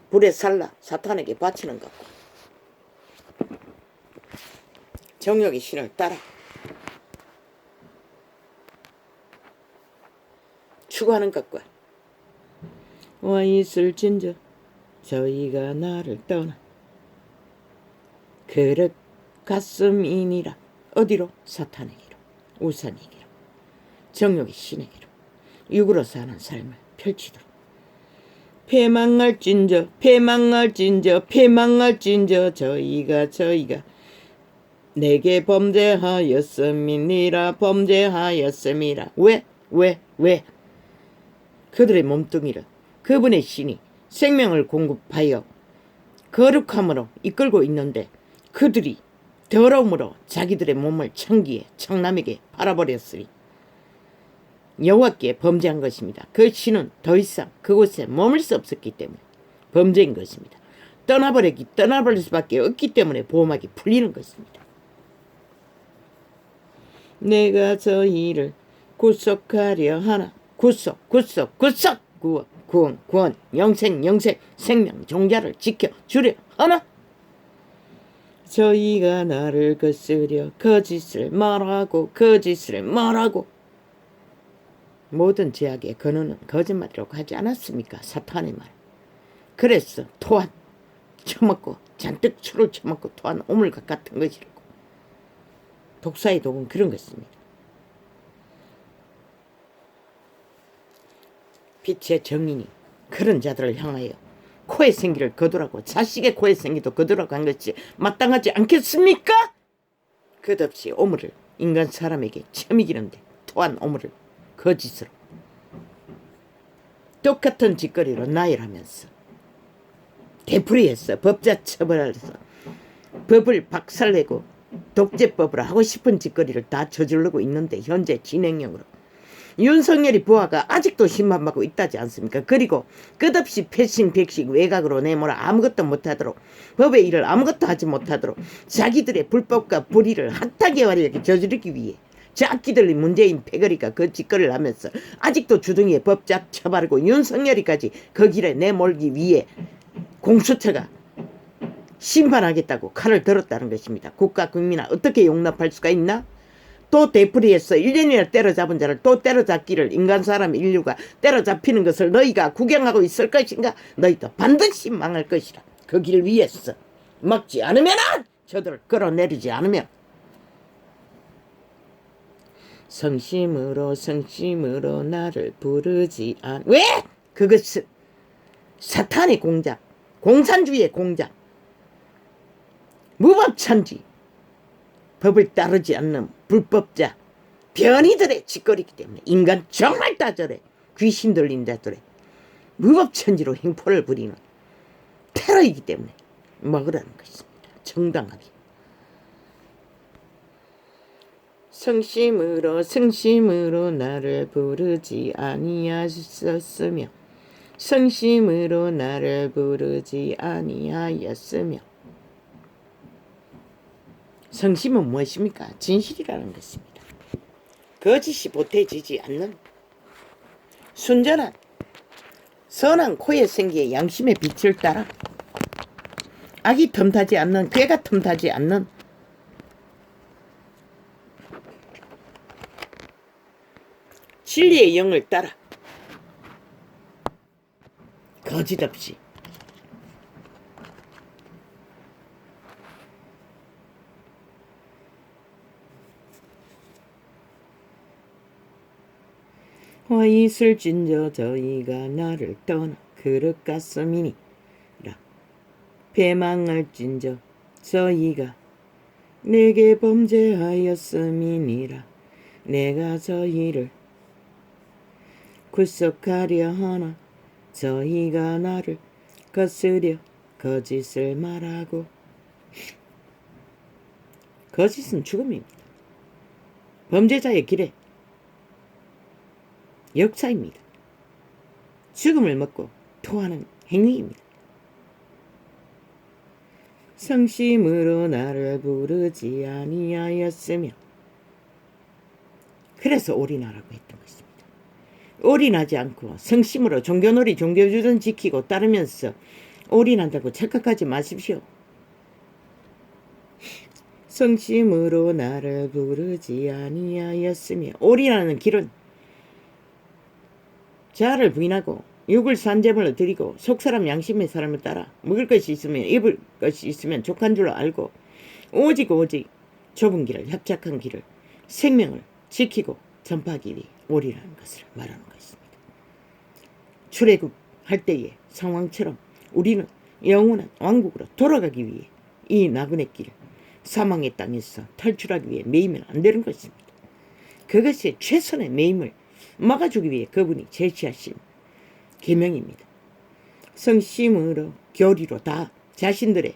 불에 살라 사탄에게 바치는 것과 정욕의 신을 따라 추구하는 것과 와 있을진저 저희가 나를 떠나 그릇 갔음이니라. 어디로? 사탄에게로, 우상에게로, 정욕의 신에게로 육으로 사는 삶을 펼치도록 패망할진저 저희가 내게 범죄하였음이니라. 왜? 그들의 몸뚱이를 그분의 신이 생명을 공급하여 거룩함으로 이끌고 있는데 그들이 더러움으로 자기들의 몸을 청기에 청남에게 팔아버렸으니 여호와께 범죄한 것입니다. 그 신은 더 이상 그곳에 머물 수 없었기 때문에 범죄인 것입니다. 떠나버릴 수밖에 없기 때문에 보호막이 풀리는 것입니다. 내가 저희를 구속하려 하나. 구속 구원 영생 생명 종자를 지켜주려 하나. 저희가 나를 거스려 거짓을 말하고 모든 죄악의 근원은 거짓말이라고 하지 않았습니까? 사탄의 말. 그래서 또한 처먹고 잔뜩 술을 처먹고 또한 오물과 같은 것이라고. 독사의 독은 그런 것입니다. 빛의 정인이 그런 자들을 향하여 코의 생기를 거두라고, 자식의 코의 생기도 거두라고 한 것이 마땅하지 않겠습니까? 끝없이 오물을 인간 사람에게 처미기는데 또한 오물을 거짓으로 똑같은 짓거리로 나열하면서 되풀이해서 법자 처벌해서 법을 박살내고 독재법으로 하고 싶은 짓거리를 다 저지르고 있는데, 현재 진행형으로 윤석열이 부하가 아직도 심판받고 있다지 않습니까? 그리고 끝없이 패싱 백식 외곽으로 내몰아 아무것도 못하도록, 법의 일을 아무것도 하지 못하도록 자기들의 불법과 불의를 한타게 화려하게 저지르기 위해 자기들의 문재인 패거리가 그 짓거리를 하면서 아직도 주둥이에 법자 처바르고 윤석열이까지 그 길에 내몰기 위해 공수처가 심판하겠다고 칼을 들었다는 것입니다. 국가 국민아 어떻게 용납할 수가 있나? 또 되풀이해서 1년이나 때려잡은 자를 또 때려잡기를, 인간 사람 인류가 때려잡히는 것을 너희가 구경하고 있을 것인가? 너희도 반드시 망할 것이라. 그 길 위에서 막지 않으면, 저들을 끌어내리지 않으면, 성심으로 나를 부르지 않. 왜? 그것은 사탄의 공작, 공산주의의 공작, 무법천지, 법을 따르지 않는 불법자, 변이들의 짓거리이기 때문에, 인간 정말 다 저래. 귀신 들린 자들의 무법천지로 행포를 부리는 테러이기 때문에 먹으라는 것입니다. 정당하게. 성심으로 나를 부르지 아니하였으며, 성심으로 나를 부르지 아니하였으며. 성심은 무엇입니까? 진실이라는 것입니다. 거짓이 보태지지 않는 순전한 선한 코에 생기에 양심의 빛을 따라 악이 틈타지 않는, 괴가 틈타지 않는 진리의 영을 따라 거짓 없이 화 있을진저 저희가 나를 떠나 그릇 같음이니라. 배망할진저 저희가 내게 범죄하였음이니라. 내가 저희를 구속하려 하나 저희가 나를 거스려 거짓을 말하고. 거짓은 죽음입니다. 범죄자의 길에 역사입니다. 죽음을 먹고 토하는 행위입니다. 성심으로 나를 부르지 아니하였으며. 그래서 올인하라고 했던 것입니다. 올인하지 않고 성심으로 종교놀이 종교주전 지키고 따르면서 올인한다고 착각하지 마십시오. 성심으로 나를 부르지 아니하였으며. 올인하는 길은 자아를 부인하고 육을 산제물로 드리고 속사람 양심의 사람을 따라 먹을 것이 있으면 입을 것이 있으면 족한 줄로 알고 오직 좁은 길을, 협착한 길을, 생명을 지키고 전파하기 위해 올인하는 것을 말하는 것입니다. 출애굽할 때의 상황처럼 우리는 영원한 왕국으로 돌아가기 위해 이 나그네 길을, 사망의 땅에서 탈출하기 위해 매이면 안 되는 것입니다. 그것이 최선의 매임을 막아주기 위해 그분이 제시하신 계명입니다. 성심으로 교리로 다, 자신들의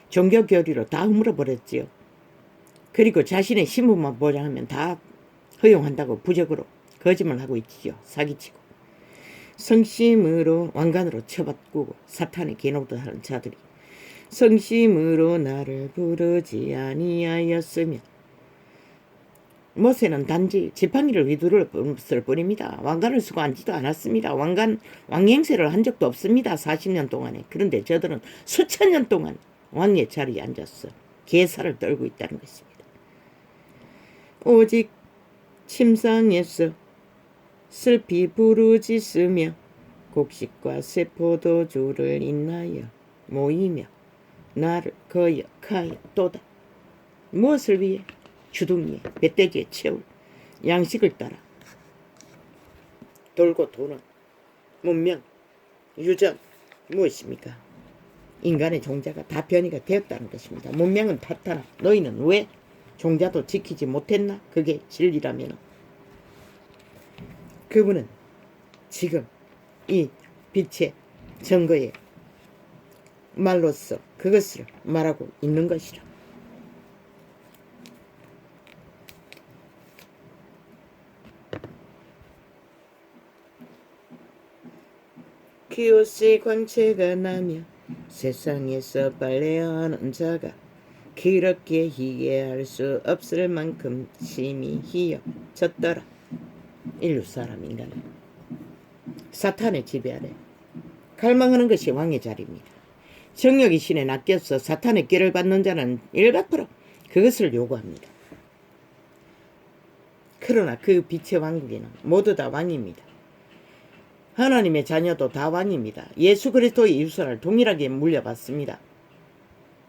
종교 교리로 다 허물어 버렸지요. 그리고 자신의 신분만 보장하면 다 허용한다고 부적으로 거짓말하고 있지요. 사기치고. 성심으로 왕관으로 쳐바꾸고 사탄의 개노릇하는 자들이 성심으로 나를 부르지 아니하였으며 모세는 단지 지팡이를 휘두르었을 뿐입니다. 왕관을 쓰고 앉지도 않았습니다. 왕행세를 한 적도 없습니다. 40년 동안에. 그런데 저들은 수천 년 동안 왕의 자리에 앉아서 계사를 떨고 있다는 것입니다. 오직 침상에서 슬피 부르짖으며 곡식과 세포도주를 인하여 모이며 나를 거역하였도다. 무엇을 위해? 주둥이에 멧돼지에 채울 양식을 따라 돌고 도는 문명, 유전 무엇입니까? 인간의 종자가 다 변이가 되었다는 것입니다. 문명은 탓하나 너희는 왜 종자도 지키지 못했나? 그게 진리라면 그분은 지금 이 빛의 증거의 말로써 그것을 말하고 있는 것이라. 그 옷의 광채가 나며 세상에서 빨래하는 자가 그렇게 희게할 수 없을 만큼 심히 희어졌더라. 인류 사람 인간은 사탄의 지배 아래 갈망하는 것이 왕의 자리입니다. 정욕이 신에 낚여서 사탄의 꾀를 받는 자는 100% 그것을 요구합니다. 그러나 그 빛의 왕국에는 모두 다 왕입니다. 하나님의 자녀도 다 왕입니다. 예수 그리스도의 유산을 동일하게 물려받습니다.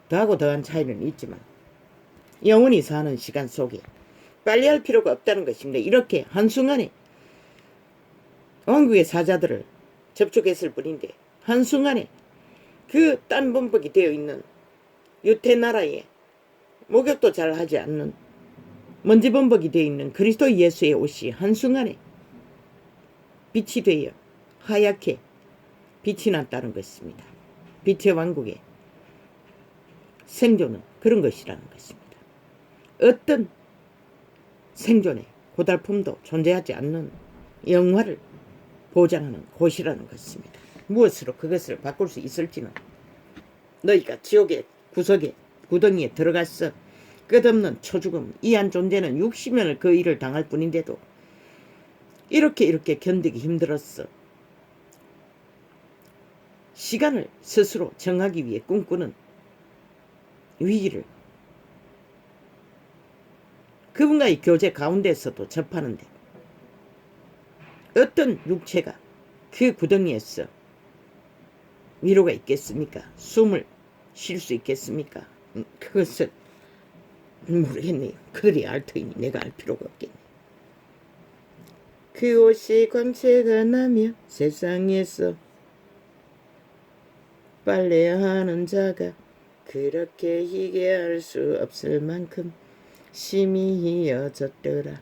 더하고 더한 차이는 있지만 영원히 사는 시간 속에 빨리 할 필요가 없다는 것입니다. 이렇게 한순간에 왕국의 사자들을 접촉했을 뿐인데 한순간에 그 딴 범벅이 되어 있는 유태나라에 목욕도 잘 하지 않는 먼지 범벅이 되어 있는 그리스도 예수의 옷이 한순간에 빛이 되어 하얗게 빛이 났다는 것입니다. 빛의 왕국의 생존은 그런 것이라는 것입니다. 어떤 생존의 고달픔도 존재하지 않는 영화를 보장하는 곳이라는 것입니다. 무엇으로 그것을 바꿀 수 있을지는 너희가 지옥의 구석에 구덩이에 들어가서 끝없는 초죽음 이 한 존재는 60년을 그 일을 당할 뿐인데도 이렇게 견디기 힘들었어. 시간을 스스로 정하기 위해 꿈꾸는 위기를 그분과의 교제 가운데서도 접하는데 어떤 육체가 그 구덩이에서 위로가 있겠습니까? 숨을 쉴 수 있겠습니까? 그것은 모르겠네요. 그들이 알 터이니 내가 알 필요가 없겠네. 그 옷이 광채가 나며 세상에서 빨래하는 자가 그렇게 희게할 수 없을 만큼 심히 희어졌더라.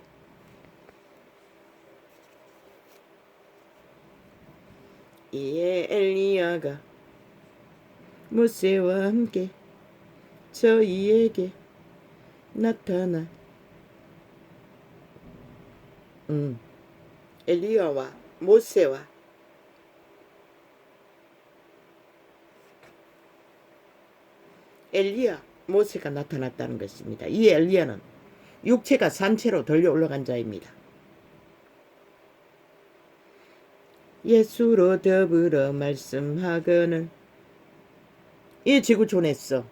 이에 엘리야가 모세와 함께 저희에게 나타나 엘리야와 모세와 엘리야 모세가 나타났다는 것입니다. 이 엘리야는 육체가 산채로 들려 올라간 자입니다. 예수로 더불어 말씀하거늘 이 지구촌에서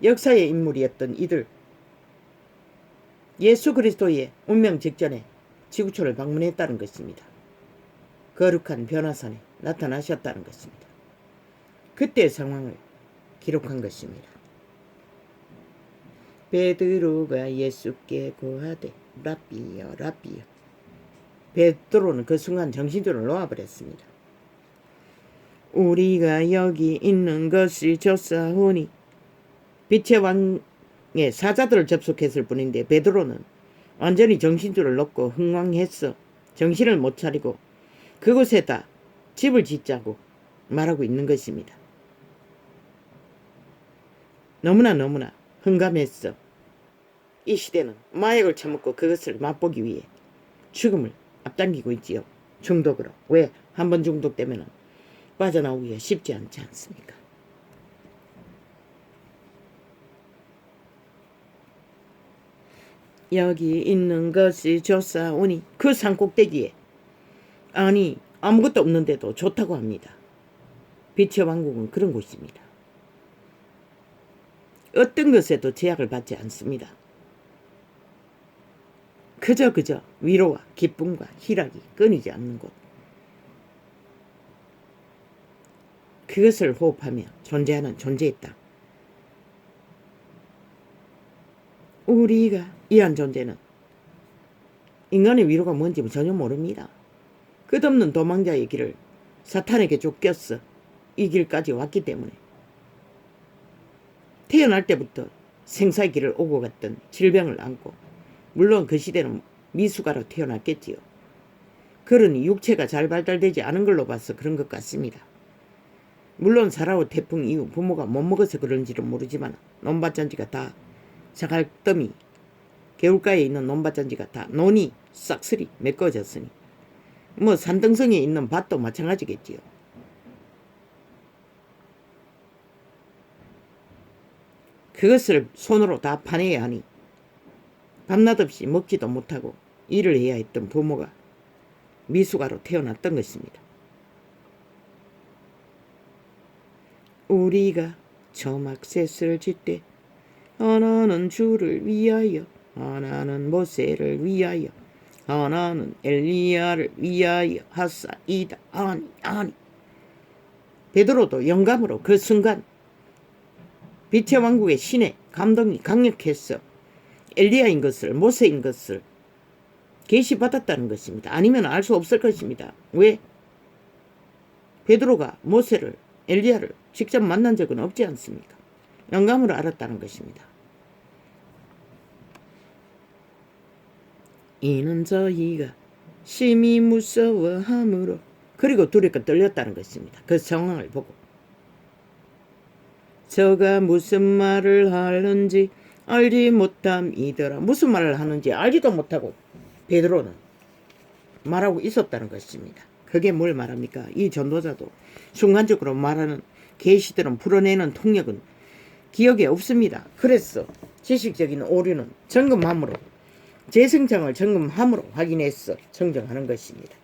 역사의 인물이었던 이들 예수 그리스도의 운명 직전에 지구촌을 방문했다는 것입니다. 거룩한 변화산에 나타나셨다는 것입니다. 그때의 상황을 기록한 것입니다. 베드로가 예수께 고하되 랍비여 랍비여. 베드로는 그 순간 정신줄을 놓아버렸습니다. 우리가 여기 있는 것이 좋사오니 빛의 왕의 사자들을 접속했을 뿐인데 베드로는 완전히 정신줄을 놓고 흥황했어. 정신을 못 차리고 그곳에다 집을 짓자고 말하고 있는 것입니다. 너무나 흠감했어. 이 시대는 마약을 처먹고 그것을 맛보기 위해 죽음을 앞당기고 있지요. 중독으로. 왜? 한 번 중독되면 빠져나오기가 쉽지 않지 않습니까? 여기 있는 것이 좋사오니 그 산꼭대기에 아니 아무것도 없는데도 좋다고 합니다. 빛의 왕국은 그런 곳입니다. 어떤 것에도 제약을 받지 않습니다. 그저 위로와 기쁨과 희락이 끊이지 않는 곳. 그것을 호흡하며 존재하는 존재의 땅. 우리가 이한 존재는 인간의 위로가 뭔지 전혀 모릅니다. 끝없는 도망자의 길을 사탄에게 쫓겼어 이 길까지 왔기 때문에 태어날 때부터 생사의 길을 오고 갔던 질병을 안고 물론 그 시대는 미숙아로 태어났겠지요. 그러니 육체가 잘 발달되지 않은 걸로 봐서 그런 것 같습니다. 물론 사라오 태풍 이후 부모가 못 먹어서 그런지는 모르지만 논밭잔지가 다 자갈더미 개울가에 있는 논밭잔지가 다 논이 싹쓸이 메꿔졌으니 뭐 산등성에 있는 밭도 마찬가지겠지요. 그것을 손으로 다 파내야 하니 밤낮 없이 먹지도 못하고 일을 해야 했던 부모가 미숙아로 태어났던 것입니다. 우리가 초막셋을 짓때 하나는 주를 위하여 하나는 모세를 위하여 하나는 엘리야를 위하여 하사이다. 아니 베드로도 영감으로 그 순간 빛의 왕국의 신의 감동이 강력했어 엘리야인 것을 모세인 것을 계시받았다는 것입니다. 아니면 알 수 없을 것입니다. 왜? 베드로가 모세를 엘리야를 직접 만난 적은 없지 않습니까? 영감으로 알았다는 것입니다. 이는 저희가 심히 무서워함으로 그리고 두렵고 떨렸다는 것입니다. 그 상황을 보고 저가 무슨 말을 하는지 알지 못함이더라. 무슨 말을 하는지 알지도 못하고 베드로는 말하고 있었다는 것입니다. 그게 뭘 말합니까? 이 전도자도 순간적으로 말하는 계시들은 풀어내는 통력은 기억에 없습니다. 그래서 지식적인 오류는 점검함으로 재성장을 점검함으로 확인해서 정정하는 것입니다.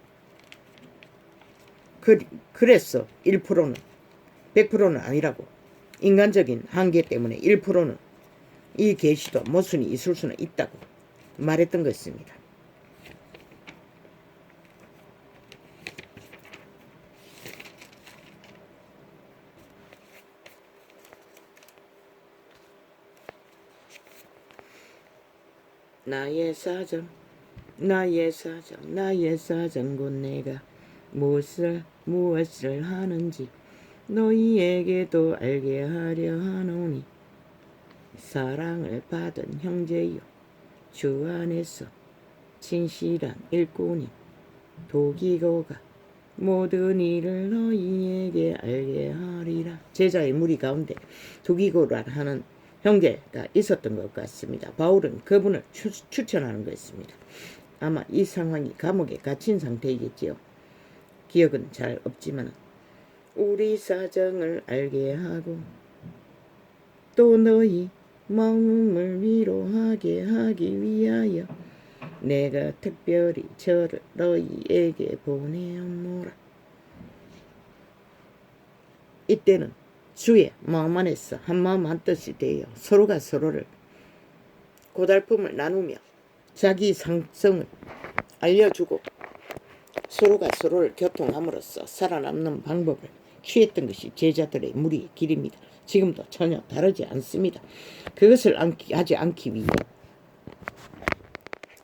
그래서 1%는 100%는 아니라고 인간적인 한계 때문에 1%는 이 계시도 모순이 있을 수는 있다고 말했던 것입니다. 나의 사정 곧 내가 무엇을 하는지 너희에게도 알게 하려 하노니 사랑을 받은 형제여 주 안에서 진실한 일꾼이 도기고가 모든 일을 너희에게 알게 하리라. 제자의 무리 가운데 도기고라 하는 형제가 있었던 것 같습니다. 바울은 그분을 추천하는 것입니다. 아마 이 상황이 감옥에 갇힌 상태이겠지요. 기억은 잘 없지만 우리 사정을 알게 하고 또 너희 마음을 위로하게 하기 위하여 내가 특별히 저를 너희에게 보내었노라. 이때는 주의 마음 안에서 한마음 한뜻이 되어 서로가 서로를 고달픔을 나누며 자기 상성을 알려주고 서로가 서로를 교통함으로써 살아남는 방법을 취했던 것이 제자들의 무리의 길입니다. 지금도 전혀 다르지 않습니다. 그것을 하지 않기 위해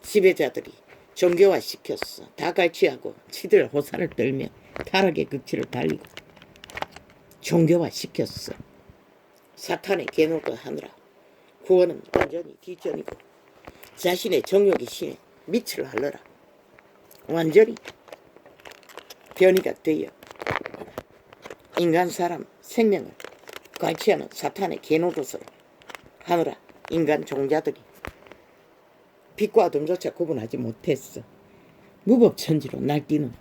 지배자들이 종교화시켰어. 다 갈취하고 치들 호산을 떨며 타락의 극치를 달리고 종교화시켰어. 사탄의 개노릇 하느라 구원은 완전히 뒷전이고 자신의 정욕의 신에 밑을 하느라 완전히 변이가 되어 인간 사람 생명을 갈취하는 사탄의 개노릇을 하느라 인간 종자들이 빛과 어둠조차 구분하지 못했어. 무법천지로 날뛰는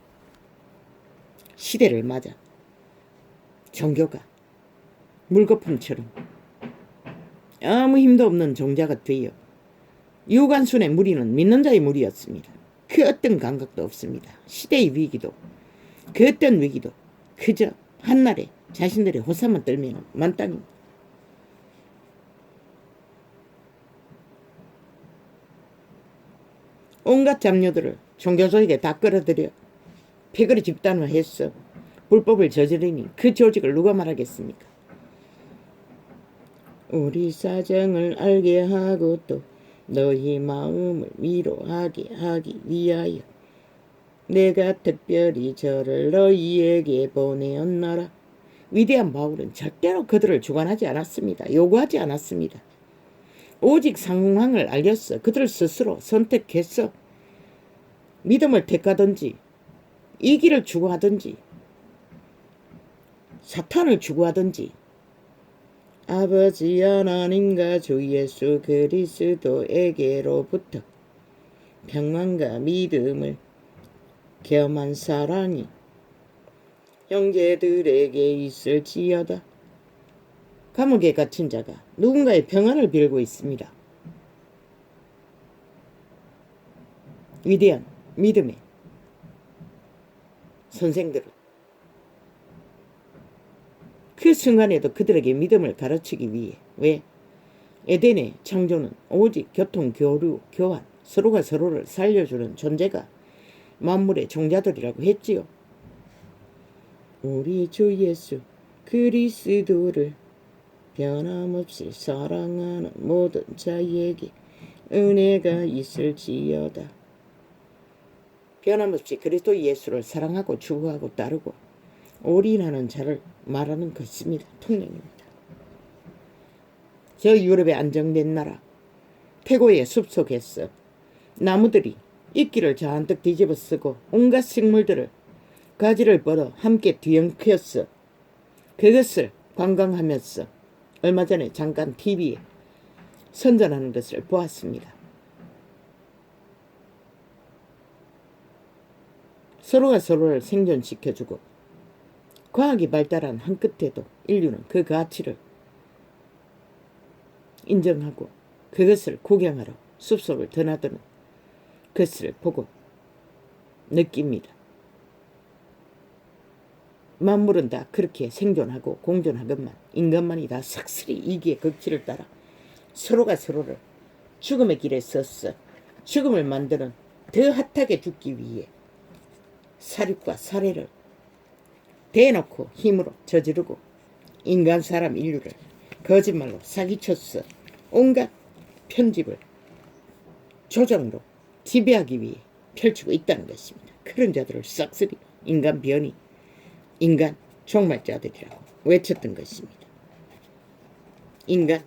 시대를 맞아 종교가 물거품처럼 아무 힘도 없는 종자가 되어 유관순의 무리는 믿는 자의 무리였습니다. 그 어떤 감각도 없습니다. 시대의 위기도 그 어떤 위기도 그저 한날에 자신들의 호사만 떨면 만땅입니다. 온갖 잡녀들을 종교조직에 다 끌어들여 패거리 집단을 했어. 불법을 저지르니 그 조직을 누가 말하겠습니까? 우리 사정을 알게 하고 또 너희 마음을 위로하게 하기 위하여 내가 특별히 저를 너희에게 보내었노라. 위대한 바울은 절대로 그들을 주관하지 않았습니다. 요구하지 않았습니다. 오직 상황을 알렸어. 그들 스스로 선택했어. 믿음을 택하든지 이 길을 추구하든지 사탄을 추구하든지 아버지 하나님과 주 예수 그리스도에게로부터 평안과 믿음을 겸한 사랑이 형제들에게 있을지어다. 감옥에 갇힌 자가 누군가의 평안을 빌고 있습니다. 위대한 믿음의 선생들은 그 순간에도 그들에게 믿음을 가르치기 위해 왜? 에덴의 창조는 오직 교통, 교류, 교환, 서로가 서로를 살려주는 존재가 만물의 종자들이라고 했지요. 우리 주 예수 그리스도를 변함없이 사랑하는 모든 자에게 은혜가 있을지어다. 변함없이 그리스도 예수를 사랑하고 추구하고 따르고 올인하는 자를 말하는 것입니다. 통령입니다. 저 유럽의 안정된 나라 태고의 숲속에서 나무들이 이끼를 잔뜩 뒤집어 쓰고 온갖 식물들을 가지를 뻗어 함께 뒤엉켰어. 그것을 관광하면서 얼마 전에 잠깐 TV에 선전하는 것을 보았습니다. 서로가 서로를 생존시켜주고 과학이 발달한 한 끝에도 인류는 그 가치를 인정하고 그것을 구경하러 숲속을 드나드는 것을 보고 느낍니다. 만물은 다 그렇게 생존하고 공존하건만 인간만이 다 삭슬이 이기의 극치를 따라 서로가 서로를 죽음의 길에 섰어. 죽음을 만드는 더 핫하게 죽기 위해 살육과 살해를 대놓고 힘으로 저지르고 인간 사람 인류를 거짓말로 사기쳤어. 온갖 편집을 조정으로 지배하기 위해 펼치고 있다는 것입니다. 그런 자들을 싹쓸이 인간 변이, 인간 종말자들이라고 외쳤던 것입니다. 인간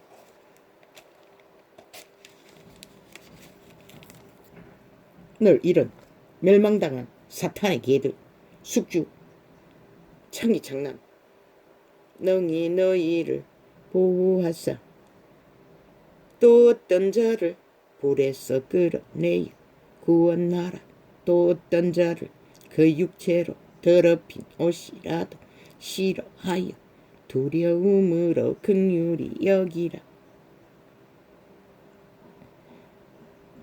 늘 이런 멸망당한 사탄의 개들 숙주 창이 장남 능히 너희를 보호하사 또 어떤 자를 불에서 끌어내어 구원하라. 또 어떤 자를 그 육체로 더럽힌 옷이라도 싫어하여 두려움으로 긍휼히 여기라.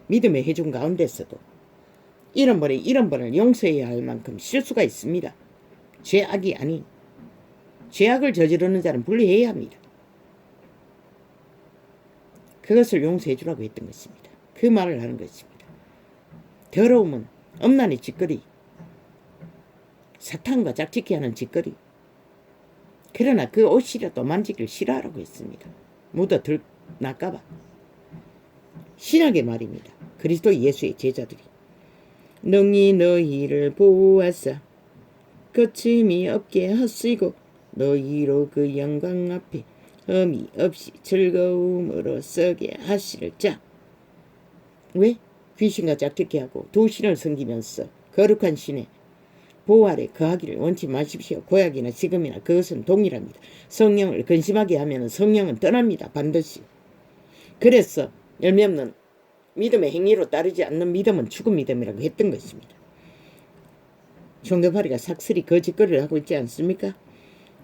믿음의 회중 가운데서도 이런 번을 용서해야 할 만큼 실수가 있습니다. 죄악이 아닌 죄악을 저지르는 자는 분리해야 합니다. 그것을 용서해 주라고 했던 것입니다. 그 말을 하는 것입니다. 더러움은 엄난의 짓거리, 사탄과 짝짓기 하는 짓거리. 그러나 그 옷이라도 만지기를 싫어하라고 했습니다. 묻어들날까봐. 신학의 말입니다. 그리스도 예수의 제자들이 능히 너희를 보호하사 거침이 없게 하시고 너희로 그 영광 앞에 흠이 없이 즐거움으로 서게 하실 자. 왜? 귀신과 짝짓기 하고 두 신을 섬기면서 거룩한 신의 보호 아래 거하기를 원치 마십시오. 고약이나 지금이나 그것은 동일합니다. 성령을 근심하게 하면 성령은 떠납니다. 반드시. 그래서 열매 없는 믿음의 행위로 따르지 않는 믿음은 죽은 믿음이라고 했던 것입니다. 종교파리가 삭슬이 거짓거리를 하고 있지 않습니까?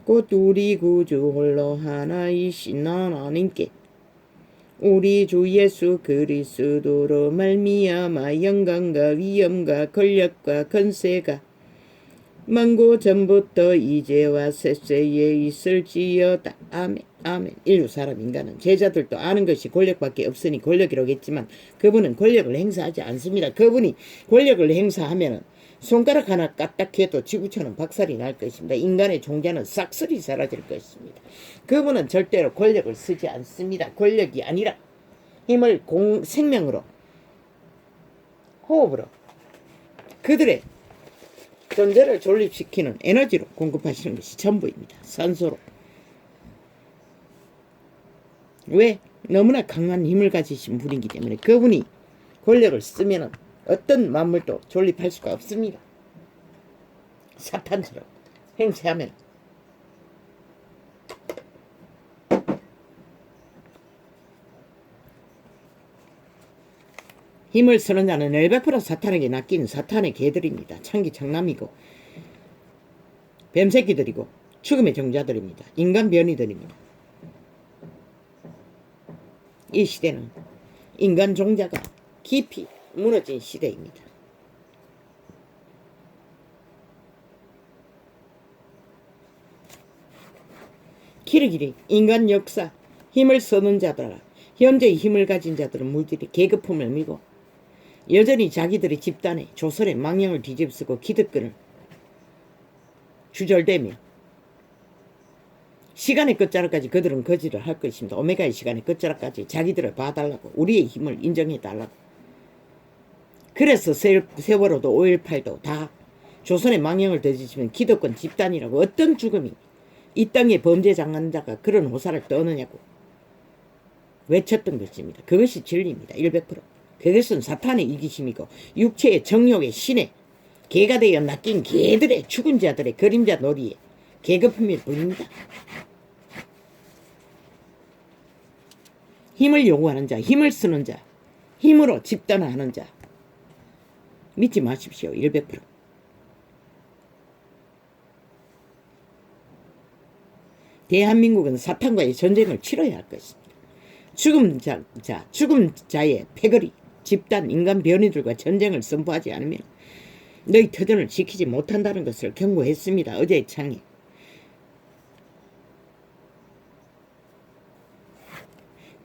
곧 우리 구주 홀로 하나이신 하나님께 우리 주 예수 그리스도로 말미암아 영광과 위엄과 권력과 권세가 만고 전부터 이제와 셋세에 있을지어다. 아멘 아멘. 인류 사람 인간은 제자들도 아는 것이 권력밖에 없으니 권력이라고 했지만 그분은 권력을 행사하지 않습니다. 그분이 권력을 행사하면 손가락 하나 까딱해도 지구촌은 박살이 날 것입니다. 인간의 종자는 싹쓸이 사라질 것입니다. 그분은 절대로 권력을 쓰지 않습니다. 권력이 아니라 힘을 생명으로 호흡으로 그들의 존재를 존립시키는 에너지로 공급하시는 것이 전부입니다. 산소로. 왜? 너무나 강한 힘을 가지신 분이기 때문에 그분이 권력을 쓰면 어떤 만물도 존립할 수가 없습니다. 사탄처럼 행세하면 힘을 쓰는 자는 100% 사탄에게 낚인 사탄의 개들입니다. 창기창남이고 뱀새끼들이고 죽음의 종자들입니다. 인간 변이들입니다. 이 시대는 인간 종자가 깊이 무너진 시대입니다. 길이길이 인간 역사 힘을 쓰는 자들아 현재의 힘을 가진 자들은 물들이 계급품을 미고 여전히 자기들의 집단에 조선의 망령을 뒤집쓰고 기득권을 주절되며 시간의 끝자락까지 그들은 거지를 할 것입니다. 오메가의 시간의 끝자락까지 자기들을 봐달라고 우리의 힘을 인정해달라고. 그래서 세월호도 5.18도 다 조선의 망령을 뒤집으면 기득권 집단이라고 어떤 죽음이 이 땅의 범죄 장관자가 그런 호사를 떠느냐고 외쳤던 것입니다. 그것이 진리입니다. 100%. 그것은 사탄의 이기심이고 육체의 정욕의 신에 개가 되어 낚인 개들의 죽은 자들의 그림자 놀이에 계급품일 뿐입니다. 힘을 요구하는 자, 힘을 쓰는 자, 힘으로 집단화하는 자 믿지 마십시오. 100%. 대한민국은 사탄과의 전쟁을 치러야 할 것입니다. 죽음 자의 패거리, 집단, 인간 변이들과 전쟁을 선포하지 않으면 너희 터전을 지키지 못한다는 것을 경고했습니다. 어제의 창에.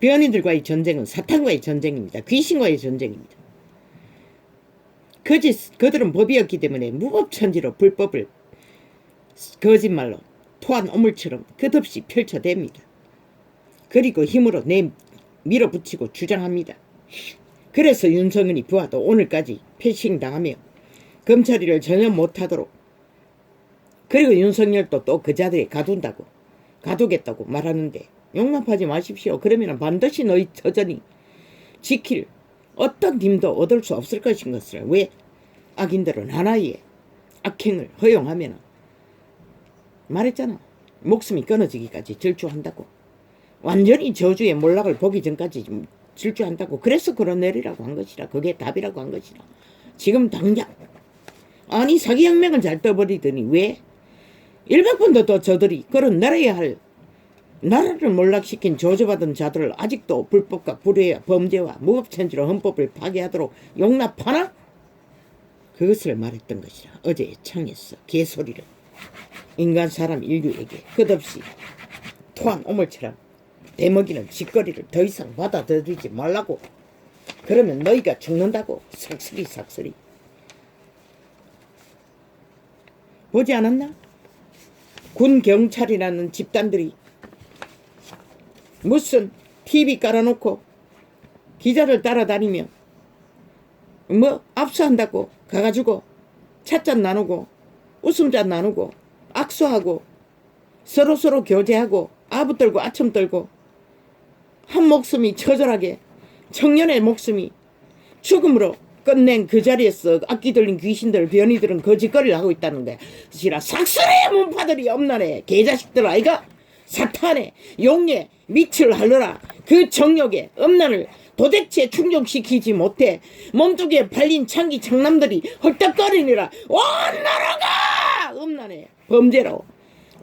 변이들과의 전쟁은 사탄과의 전쟁입니다. 귀신과의 전쟁입니다. 그들은 법이었기 때문에 무법천지로 불법을 거짓말로 토한 오물처럼 끝없이 펼쳐댑니다. 그리고 힘으로 밀어붙이고 주장합니다. 그래서 윤석열이 부하도 오늘까지 패싱당하며 검찰이를 전혀 못하도록 그리고 윤석열도 또 그 자들이 가두겠다고 말하는데 용납하지 마십시오. 그러면 반드시 너희 터전이 지킬 어떤 힘도 얻을 수 없을 것인 것을. 왜? 악인들은 하나의 악행을 허용하면 말했잖아. 목숨이 끊어지기까지 질주한다고. 완전히 저주의 몰락을 보기 전까지 질주한다고. 그래서 끌어내리라고 한 것이라. 그게 답이라고 한 것이라. 지금 당장. 아니 사기혁명을 잘 떠버리더니 왜? 100번도 더 저들이 끌어내려야 할 나라를 몰락시킨 저주받은 자들을 아직도 불법과 불의와 범죄와 무법천지로 헌법을 파괴하도록 용납하나? 그것을 말했던 것이라. 어제 창에서 개소리를 인간 사람 인류에게 끝없이 토한 오물처럼 대먹이는 짓거리를 더 이상 받아들이지 말라고. 그러면 너희가 죽는다고. 삭슬이 보지 않았나? 군 경찰이라는 집단들이 무슨 TV 깔아놓고 기자를 따라다니며 압수한다고 가가지고 찻잔 나누고 웃음잔 나누고 악수하고 서로 교제하고 아부 떨고 아첨 떨고 한 목숨이 처절하게 청년의 목숨이 죽음으로 끝낸 그 자리에서 악기 들린 귀신들 변이들은 거짓거리를 하고 있다는 거야. 시라 삭슬의 문파들이 없나네. 개자식들 아이가 사탄의 용의 밑을 할러라. 그 정욕의 음란을 도대체 충족시키지 못해 몸속에 발린 창기 창남들이 헐떡거리느라 온 나라가 음란의 범죄로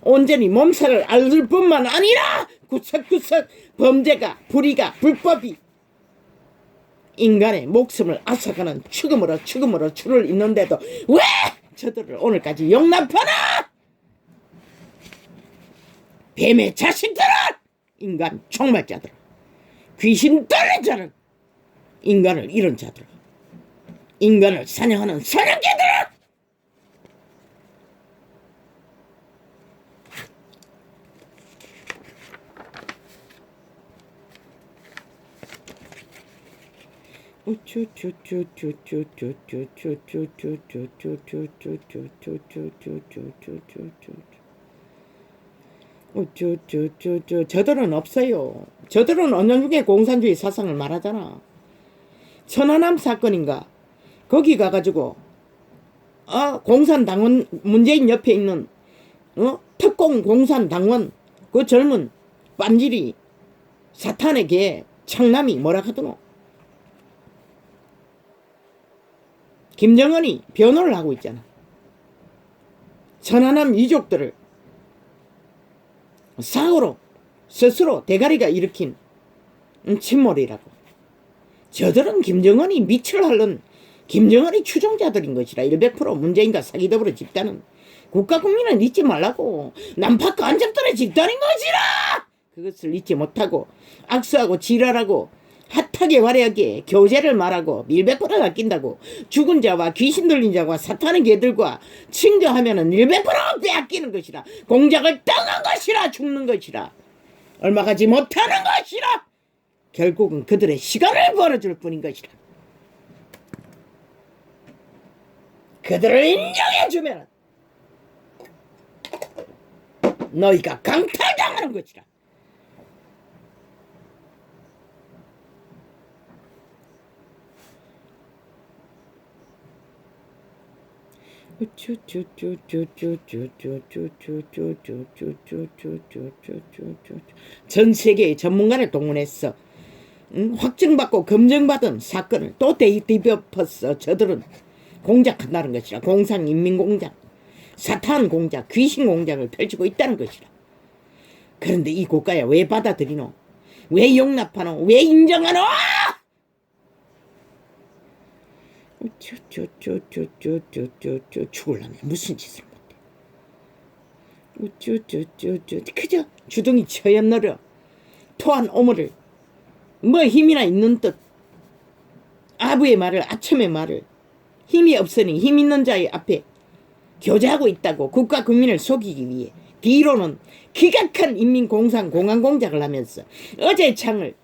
온전히 몸살을 앓을 뿐만 아니라 구석구석 범죄가 불의가 불법이 인간의 목숨을 앗아가는 죽음으로 추를 잇는데도 왜 저들을 오늘까지 용납하나? 뱀의 자식들은 인간 총말자들 귀신 떨린 자를 인간을 잃은 자들 인간을 사냥하는 사냥개들 저들은 없어요. 저들은 언연중에 공산주의 사상을 말하잖아. 천안함 사건인가 거기 가가지고 공산당원 문재인 옆에 있는 특공 공산당원 그 젊은 빤질이 사탄의 개 창남이 뭐라 하더노. 김정은이 변호를 하고 있잖아. 천안함 유족들을 사고로 스스로 대가리가 일으킨 침몰이라고. 저들은 김정은이 밑을 핥는 김정은이 추종자들인 것이라. 100% 문재인과 사기더불어 집단은 국가 국민은 잊지 말라고. 남파 간접들의 집단인 것이라. 그것을 잊지 못하고 악수하고 지랄하고 핫하게 화려하게 교제를 말하고 밀배포를 아낀다고 죽은 자와 귀신 들린 자와 사탄의 개들과 친교하면은 100% 빼앗기는 것이라. 공작을 떠난 것이라. 죽는 것이라. 얼마 가지 못하는 것이라. 결국은 그들의 시간을 벌어줄 뿐인 것이라. 그들을 인정해주면 너희가 강탈당하는 것이라. 전 세계의 전문가를 동원했어. 확정받고 검증받은 사건을 또 뒤집어서 저들은 공작한다는 것이라. 공산인민공작, 사탄 공작, 귀신 공작을 펼치고 있다는 것이라. 그런데 이 국가야 왜 받아들이노? 왜 용납하노? 왜 인정하노? 죽을라면 무슨 짓을 못해. 그저 주둥이 쳐연너려 토한 오물을 뭐 힘이나 있는 듯 아부의 말을 아첨의 말을 힘이 없으니 힘 있는 자의 앞에 교제하고 있다고 국가 국민을 속이기 위해 뒤로는 기각한 인민공산 공안공작을 하면서 어제 창을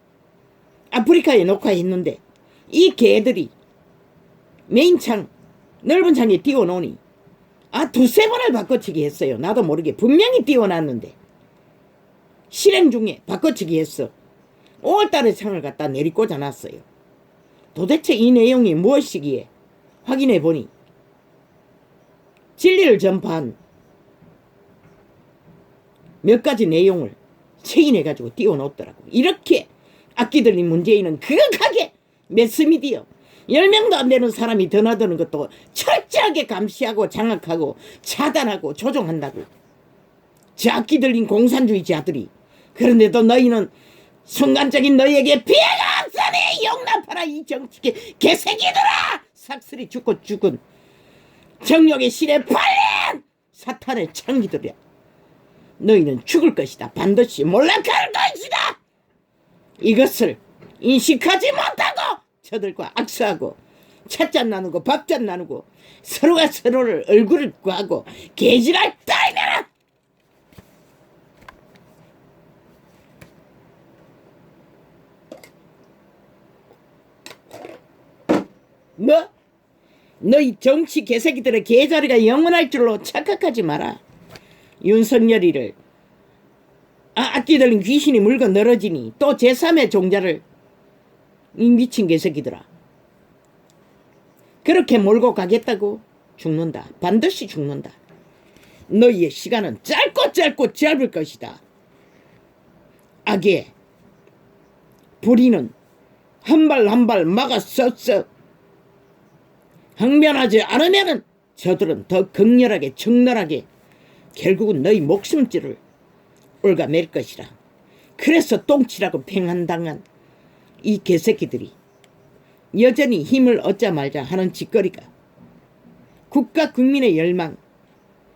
아프리카에 녹화했는데 이 개들이 메인 창 넓은 창에 띄워놓으니 두세 번을 바꿔치기 했어요. 나도 모르게 분명히 띄워놨는데 실행 중에 바꿔치기 했어. 5월달에 창을 갖다 내리꽂아 놨어요. 도대체 이 내용이 무엇이기에 확인해 보니 진리를 전파한 몇 가지 내용을 체인해가지고 띄워놓더라고. 이렇게 악기 들린 문재인은 그윽하게 매스미디어 10명도 안 되는 사람이 드나드는 것도 철저하게 감시하고 장악하고 차단하고 조종한다고. 저 악기 들린 공산주의자들이. 그런데도 너희는 순간적인 너희에게 피해가 없으니 용납하라. 이 정치 개새끼들아. 삭슬이 죽고 죽은 정욕의 실에 팔린 사탄의 창기들이야. 너희는 죽을 것이다. 반드시 몰락할 것이다. 이것을 인식하지 못하고 저들과 악수하고 찻잔 나누고 밥잔 나누고 서로가 서로를 얼굴을 구하고 개지랄 떨면은 뭐? 너희 정치 개새끼들의 개자리가 영원할 줄로 착각하지 마라. 윤석열이를 악기 들린 귀신이 물고 늘어지니 또 제3의 종자를 이 미친 개새끼들아. 그렇게 몰고 가겠다고? 죽는다. 반드시 죽는다. 너희의 시간은 짧고 짧을 것이다. 악의 불의는 한 발 한 발 막아섰어. 항변하지 않으면은 저들은 더 극렬하게 적나라하게 결국은 너희 목숨줄을 올가맬 것이라. 그래서 똥치라고 팽한당한 이 개새끼들이 여전히 힘을 얻자 말자 하는 짓거리가 국가 국민의 열망,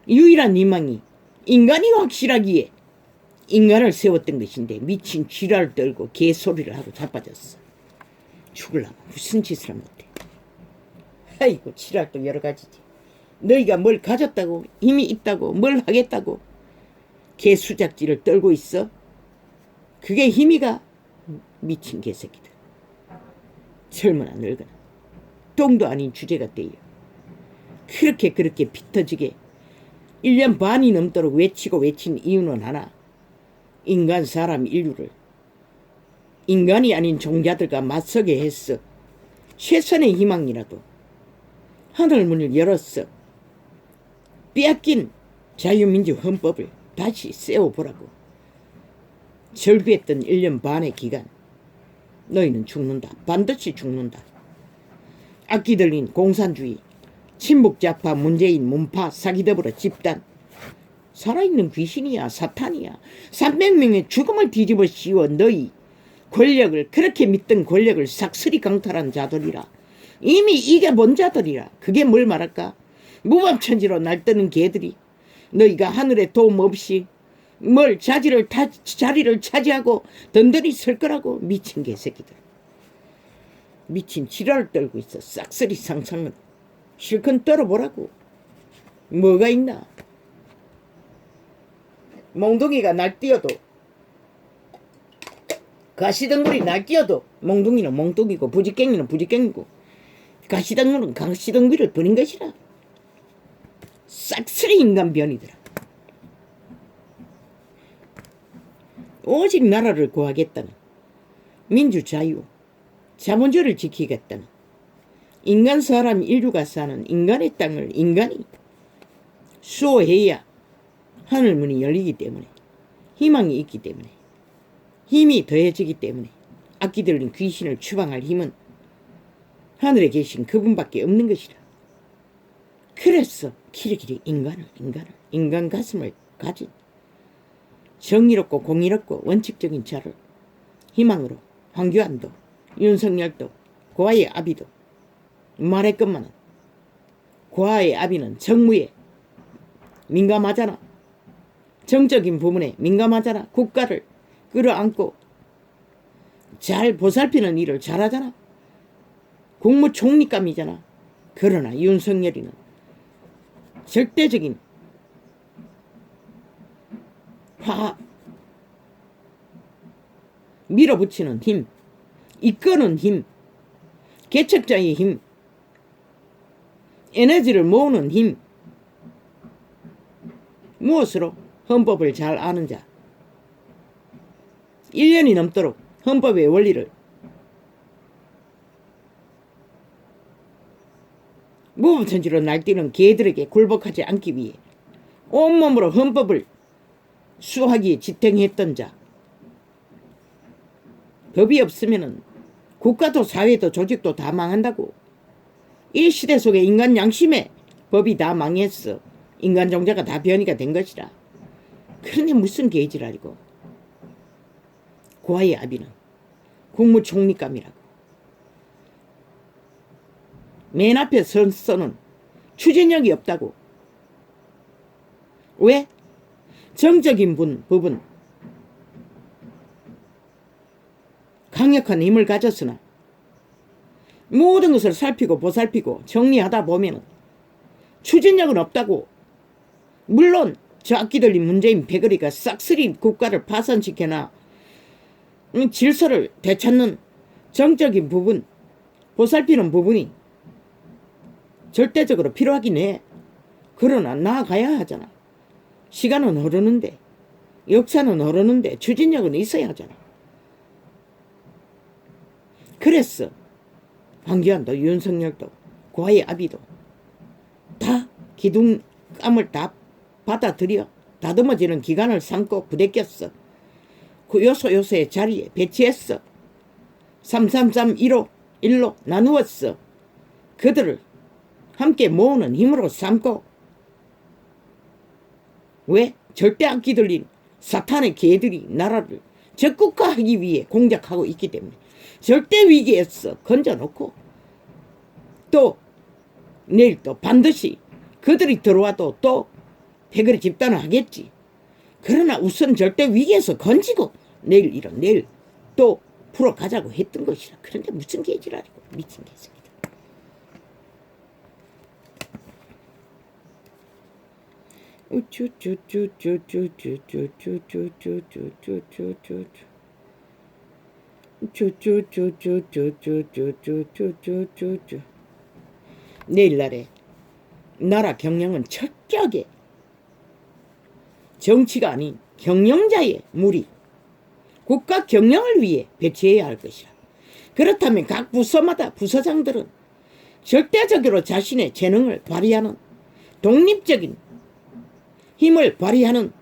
유일한 희망이 인간이 확실하기에 인간을 세웠던 것인데 미친 쥐랄을 떨고 개소리를 하고 자빠졌어. 죽으려면 무슨 짓을 못해. 아이고 지랄도 여러 가지지. 너희가 뭘 가졌다고, 힘이 있다고, 뭘 하겠다고 개수작지를 떨고 있어? 그게 힘이가? 미친 개새끼들. 젊으나 늙으나 똥도 아닌 주제가 떼요. 그렇게 피터지게 1년 반이 넘도록 외친 이유는 하나. 인간 사람 인류를 인간이 아닌 종자들과 맞서게 했어. 최선의 희망이라도 하늘문을 열었어. 빼앗긴 자유민주 헌법을 다시 세워보라고. 절규했던 1년 반의 기간 너희는 죽는다. 반드시 죽는다. 악기 들린 공산주의, 친북좌파, 문재인, 문파, 사기더불어 집단, 살아있는 귀신이야 사탄이야. 300명의 죽음을 뒤집어 씌워 너희 권력을, 그렇게 믿던 권력을 삭슬이 강탈한 자들이라. 이미 이게 뭔 자들이라. 그게 뭘 말할까? 무법천지로 날뛰는 개들이 너희가 하늘의 도움 없이 뭘 자리를 차지하고 던더니 설 거라고. 미친 개새끼들. 미친 지랄을 떨고 있어. 싹쓸이 상상을 실컷 떨어보라고. 뭐가 있나. 몽둥이가 날뛰어도, 가시덩굴이 날뛰어도 몽둥이는 몽둥이고 부지깽이는 부지깽이고 가시덩굴은 가시덩굴을 버린 것이라. 싹쓸이 인간변이더라. 오직 나라를 구하겠다는, 민주자유, 자본주의를 지키겠다는, 인간 사람 인류가 사는 인간의 땅을 인간이 수호해야 하늘문이 열리기 때문에, 희망이 있기 때문에, 힘이 더해지기 때문에 악기 들린 귀신을 추방할 힘은 하늘에 계신 그분밖에 없는 것이라. 그래서 길이길이 인간 가슴을 가진 정의롭고 공의롭고 원칙적인 자를 희망으로 황교안도, 윤석열도, 고아의 아비도 말했건만은 고아의 아비는 정무에 민감하잖아. 정적인 부분에 민감하잖아. 국가를 끌어안고 잘 보살피는 일을 잘하잖아. 국무총리감이잖아. 그러나 윤석열이는 절대적인 밀어붙이는 힘, 이끄는 힘, 개척자의 힘, 에너지를 모으는 힘, 무엇으로? 헌법을 잘 아는 자. 1년이 넘도록 헌법의 원리를 무법천지로 날뛰는 개들에게 굴복하지 않기 위해 온몸으로 헌법을 수하기에 지탱했던 자. 법이 없으면 국가도 사회도 조직도 다 망한다고. 이 시대 속에 인간 양심에 법이 다 망했어. 인간 종자가 다 변이가 된 것이라. 그런데 무슨 개지랄이고. 고아의 아비는 국무총리감이라고. 맨 앞에 선서는 추진력이 없다고. 왜? 정적인 부분 강력한 힘을 가졌으나 모든 것을 살피고 보살피고 정리하다 보면 추진력은 없다고. 물론 저 악기 들린 문재인 패거리가 싹쓸이 국가를 파산시켜나 질서를 되찾는 정적인 부분, 보살피는 부분이 절대적으로 필요하긴 해. 그러나 나아가야 하잖아. 시간은 흐르는데, 역사는 흐르는데 추진력은 있어야 하잖아. 그랬어. 황교안도 윤석열도 고아의 아비도 다 기둥감을 다 받아들여 다듬어지는 기간을 삼고 부대꼈어. 그 요소의 자리에 배치했어. 33315 일로 나누었어. 그들을 함께 모으는 힘으로 삼고, 왜? 절대 안 끼들린 사탄의 개들이 나라를 적국화하기 위해 공작하고 있기 때문에 절대 위기에서 건져놓고, 또 내일 또 반드시 그들이 들어와도 또 패거리 집단을 하겠지. 그러나 우선 절대 위기에서 건지고 내일 이런 내일 또 풀어가자고 했던 것이라. 그런데 무슨 개지랄이고 미친 개새끼다. 내일날에 나라 경영은 철저하게 정치가 아닌 경영자의 무리, 국가 경영을 위해 배치해야 할 것이라. 그렇다면 각 부서마다 부서장들은 절대적으로 자신의 재능을 발휘하는 독립적인 힘을 발휘하는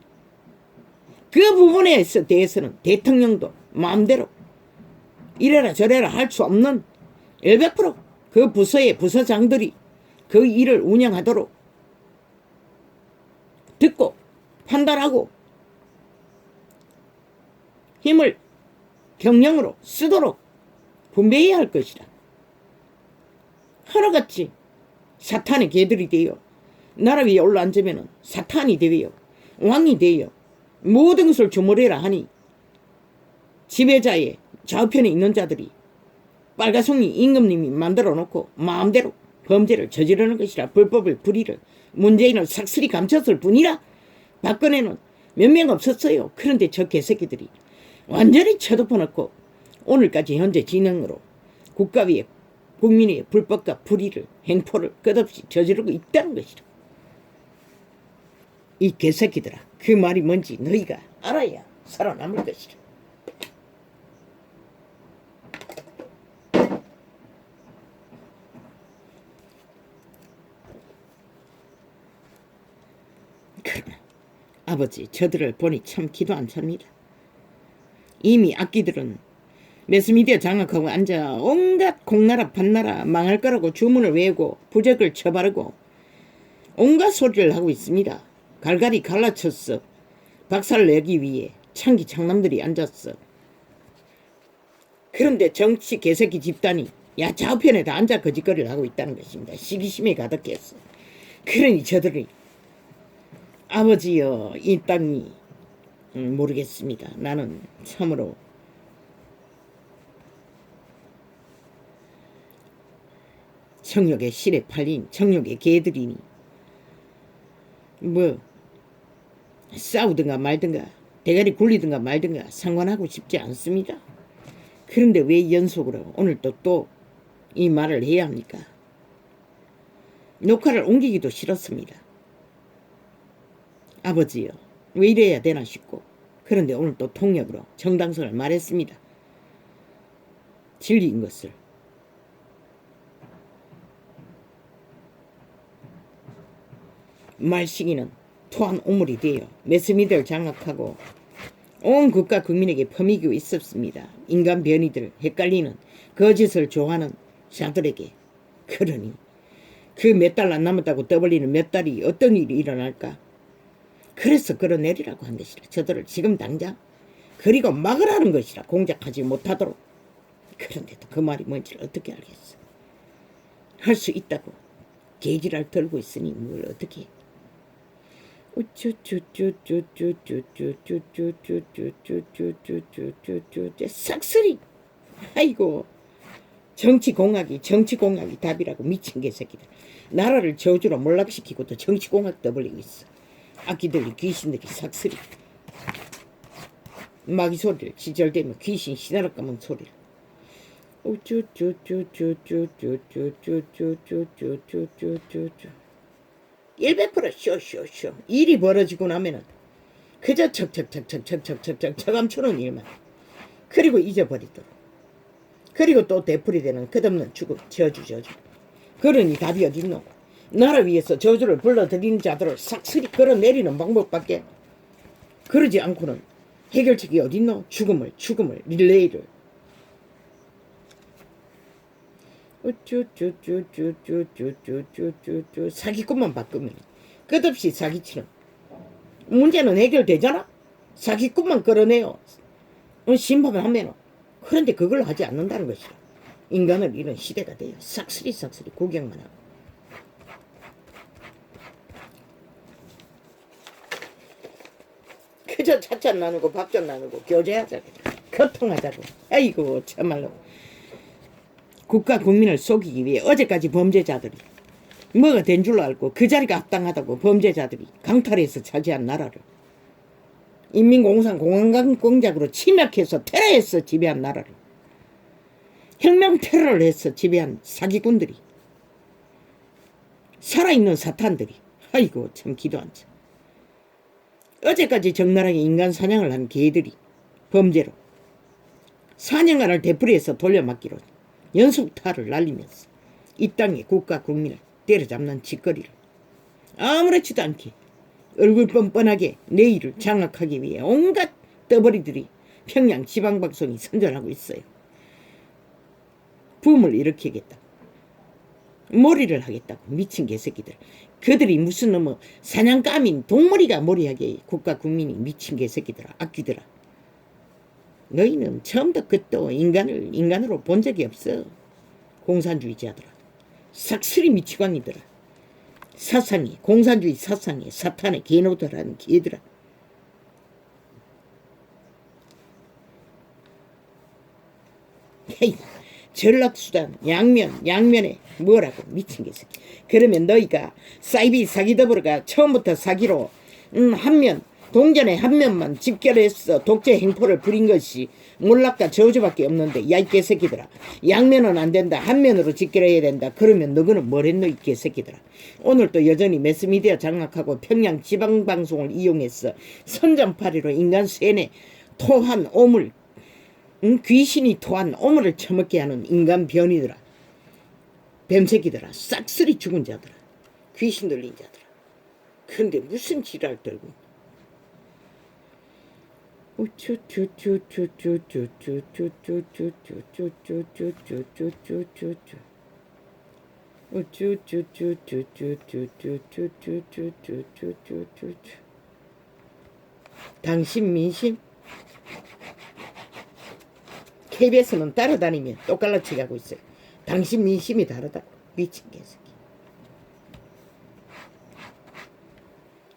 그 부분에 대해서는 대통령도 마음대로 이래라 저래라 할 수 없는 100%그 부서의 부서장들이 그 일을 운영하도록 듣고 판단하고 힘을 경영으로 쓰도록 분배해야 할 것이다. 하나같이 사탄의 개들이 되어 나라 위에 올라앉으면 사탄이 되어 왕이 되어 모든 것을 주무래라 하니 지배자의 좌우편에 있는 자들이 빨가송이 임금님이 만들어 놓고 마음대로 범죄를 저지르는 것이라. 불법을 불의를 문재인은 삭슬이 감췄을 뿐이라. 박근혜는 몇 명 없었어요. 그런데 저 개새끼들이 완전히 쳐덮어놓고 오늘까지 현재 진행으로 국가 위에 국민의 불법과 불의를 행포를 끝없이 저지르고 있다는 것이라. 이 개새끼들아, 그 말이 뭔지 너희가 알아야 살아남을 것이라. 그러나 아버지, 저들을 보니 참 기도 안 찹니다. 이미 악기들은 매스미디어 장악하고 앉아 온갖 공나라 반나라 망할 거라고 주문을 외우고 부적을 쳐바르고 온갖 소리를 하고 있습니다. 갈갈이 갈라쳤어. 박살을 내기 위해 창기 창남들이 앉았어. 그런데 정치 개새끼 집단이 야 좌우편에 다 앉아 거짓거리를 하고 있다는 것입니다. 시기심에 가득했어. 그러니 저들이 아버지여 이 땅이 모르겠습니다. 나는 참으로 정욕의 실에 팔린 정욕의 개들이니 뭐 싸우든가 말든가 대가리 굴리든가 말든가 상관하고 싶지 않습니다. 그런데 왜 연속으로 오늘 또 이 말을 해야 합니까? 녹화를 옮기기도 싫었습니다. 아버지요, 왜 이래야 되나 싶고. 그런데 오늘 또 통역으로 정당성을 말했습니다. 진리인 것을. 말시기는 토한 오물이 되어 매스미디어를 장악하고 온 국가 국민에게 퍼미고 있었습니다. 인간 변이들 헷갈리는 거짓을 좋아하는 자들에게. 그러니 그 몇 달 안 남았다고 떠벌리는 몇 달이 어떤 일이 일어날까. 그래서 끌어내리라고 한 것이라. 저들을 지금 당장 그리고 막으라는 것이라. 공작하지 못하도록. 그런데도 그 말이 뭔지를 어떻게 알겠어. 할 수 있다고 개지랄 들고 있으니 뭘 어떻게 해. 싹쓸이. 아이고 정치공학이 답이라고 미친 개새끼들. 나라를 저주로 몰락시키고 또 정치공학 떠벌리고 있어. 악기들이 귀신들이 싹쓸이 마귀 소리를 지절대며 귀신 시나락 까먹은 소리를. 우쭈쭈쭈쭈쭈쭈쭈쭈쭈쭈쭈쭈쭈쭈쭈 100% 쇼쇼쇼. 일이 벌어지고 나면은 그저 척척척척척척척척 처감추는 일만. 그리고 잊어버리도록. 그리고 또 되풀이되는 끝없는 죽음, 저주. 그러니 답이 어딨노? 나라 위해서 저주를 불러들이는 자들을 싹쓸이 끌어내리는 방법밖에. 그러지 않고는 해결책이 어딨노? 죽음을 릴레이를 우쭈쭈쭈쭈쭈쭈쭈쭈쭈쭈 사기꾼만 바꾸면 끝없이 사기치는 문제는 해결되잖아. 사기꾼만 끌어내요. 심판을 하면. 그런데 그걸 하지 않는다는 것이라. 인간을 이런 시대가 돼요. 싹쓸이 구경만 하고. 그저 찻잔 나누고 밥잔 나누고 교제하자고. 교통하자고. 아이고 참말로. 국가 국민을 속이기 위해 어제까지 범죄자들이 뭐가 된 줄로 알고 그 자리가 합당하다고 범죄자들이 강탈해서 차지한 나라를 인민공산 공화국공작으로 침략해서 테러해서 지배한 나라를 혁명 테러를 해서 지배한 사기꾼들이 살아있는 사탄들이 아이고 참 기도 안 차. 어제까지 적나라하게 인간 사냥을 한 개들이 범죄로 4년간을 되풀이해서 돌려막기로 연속타를 날리면서 이 땅의 국가 국민을 때려잡는 짓거리를 아무렇지도 않게 얼굴 뻔뻔하게 내일을 장악하기 위해 온갖 떠벌이들이 평양 지방방송이 선전하고 있어요. 붐을 일으키겠다. 몰이를 하겠다고 미친 개새끼들. 그들이 무슨 놈의 사냥감인 동물이가 몰이하게 국가 국민이 미친 개새끼들아. 아끼더라. 너희는 처음부터 끝도 인간을 인간으로 본 적이 없어. 공산주의자들아. 싹쓸이 미치광이더라. 사상이 공산주의 사상에 사탄의 개노들하는 개들아. 헤이, 전락수단 양면에 뭐라고 미친 개새끼. 그러면 너희가 사이비 사기더불어가 처음부터 사기로 한면 동전의 한 면만 집결해서 독재 행포를 부린 것이 몰락과 저주밖에 없는데 야 이 개새끼들아. 양면은 안 된다. 한 면으로 집결해야 된다. 그러면 너희는 뭘 했노 이 개새끼들아. 오늘 또 여전히 매스미디어 장악하고 평양 지방방송을 이용해서 선전파리로 인간 세뇌 토한 오물 귀신이 토한 오물을 처먹게 하는 인간 변이들아. 뱀새끼들아. 싹쓸이 죽은 자들아. 귀신 들린 자들아. 그런데 무슨 지랄 떨고 당신 민심 KBS는 따라다니면 똑갈라치 가고 있어요. 당신 민심이 다르다. 미친 개새끼.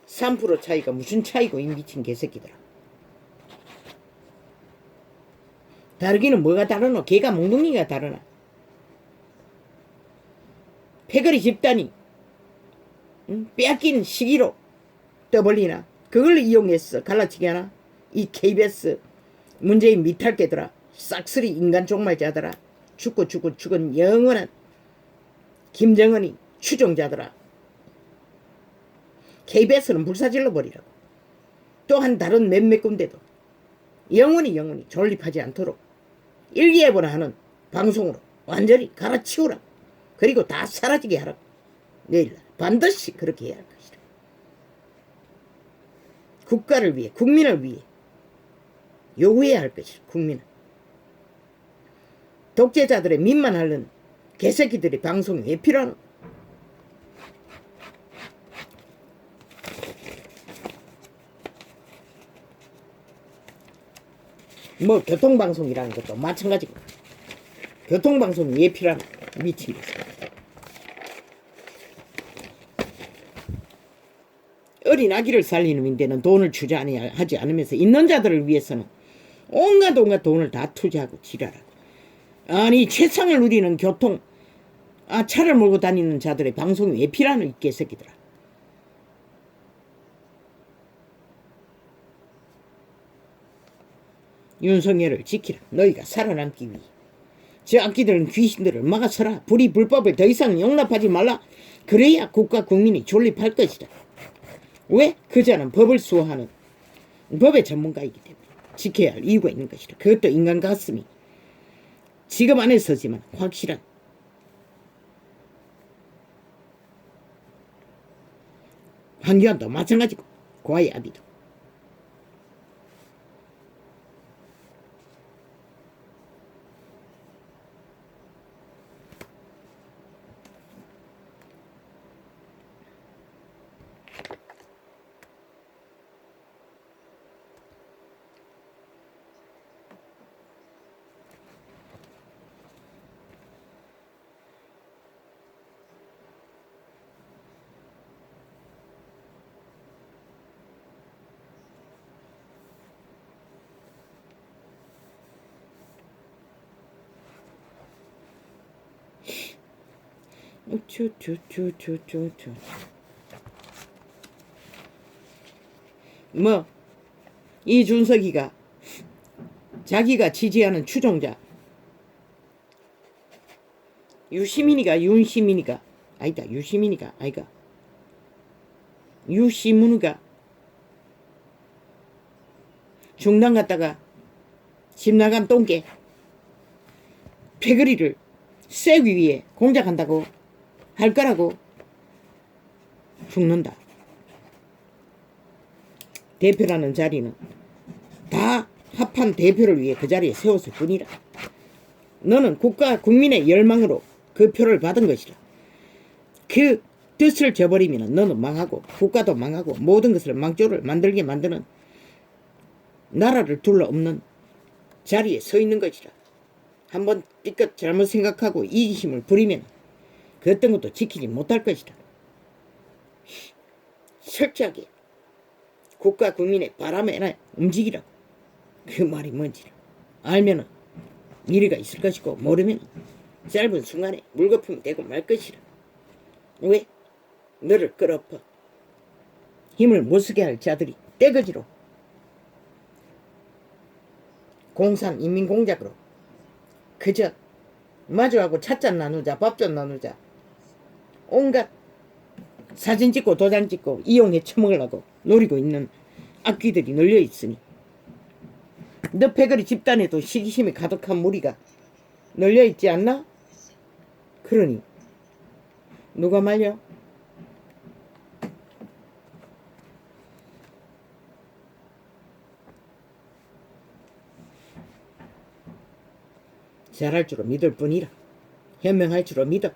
3% 차이가 무슨 차이고 이 미친 개새끼들아. 다르기는 뭐가 다르노? 개가 몽둥이가 다르나? 패거리 집단이 빼앗긴 시기로 떠벌리나? 그걸 이용해서 갈라치기 하나? 이 KBS 문재인 미탈개들아. 싹쓸이 인간 종말자들아. 죽은 영원한 김정은이 추종자들아. KBS는 불사질러 버리라고. 또한 다른 몇몇 군데도 영원히 존립하지 않도록 일기예보나 하는 방송으로 완전히 갈아치우라. 그리고 다 사라지게 하라고. 내일 반드시 그렇게 해야 할 것이다. 국가를 위해 국민을 위해 요구해야 할 것이다. 국민은. 독재자들의 민만 하는 개새끼들이 방송이 왜 필요하노? 뭐 교통방송이라는 것도 마찬가지고. 교통방송이 왜 필요하노? 미친 거지. 어린 아기를 살리는 데는 돈을 투자하지 않으면서 있는 자들을 위해서는 온갖 돈을 다 투자하고 지랄하고. 아니 최상을 누리는 교통 차를 몰고 다니는 자들의 방송이 왜 필요하노 이 개새끼들아. 윤석열을 지키라. 너희가 살아남기 위해. 저 악기들은 귀신들을 막아서라. 불법을 더 이상 용납하지 말라. 그래야 국가 국민이 존립할 것이다. 왜? 그자는 법을 수호하는 법의 전문가이기 때문에 지켜야 할 이유가 있는 것이다. 그것도 인간 가슴이 지금 안에 서지만 확실한 황교안도 마찬가지고 고아의 아비도. 추추추추추추. 뭐 이준석이가 자기가 지지하는 추종자 유시민이가 윤시민이가 아니다 유시민이가 아이가 유시문이가 중당 갔다가 집 나간 똥개 패거리를 쇠기 위에 공작한다고 할 거라고 죽는다. 대표라는 자리는 다 합한 대표를 위해 그 자리에 세웠을 뿐이라. 너는 국가 국민의 열망으로 그 표를 받은 것이라. 그 뜻을 저버리면 너는 망하고 국가도 망하고 모든 것을 망조를 만들게 만드는 나라를 둘러없는 자리에 서 있는 것이라. 한번 삐끗 잘못 생각하고 이기심을 부리면 그 어떤 것도 지키지 못할 것이라. 철저하게 국가 국민의 바람에 움직이라고. 그 말이 뭔지를 알면은 미래가 있을 것이고 모르면 짧은 순간에 물거품이 되고 말 것이라. 왜? 너를 끌어엎어 힘을 못쓰게 할 자들이 떼거지로 공산 인민공작으로 그저 마주하고 찻잔 나누자 밥잔 나누자 온갖 사진 찍고 도장 찍고 이용해 처먹으려고 노리고 있는 악귀들이 널려있으니 너 패거리 집단에도 시기심이 가득한 무리가 널려있지 않나? 그러니 누가 말려? 잘할 줄로 믿을 뿐이라. 현명할 줄로 믿어.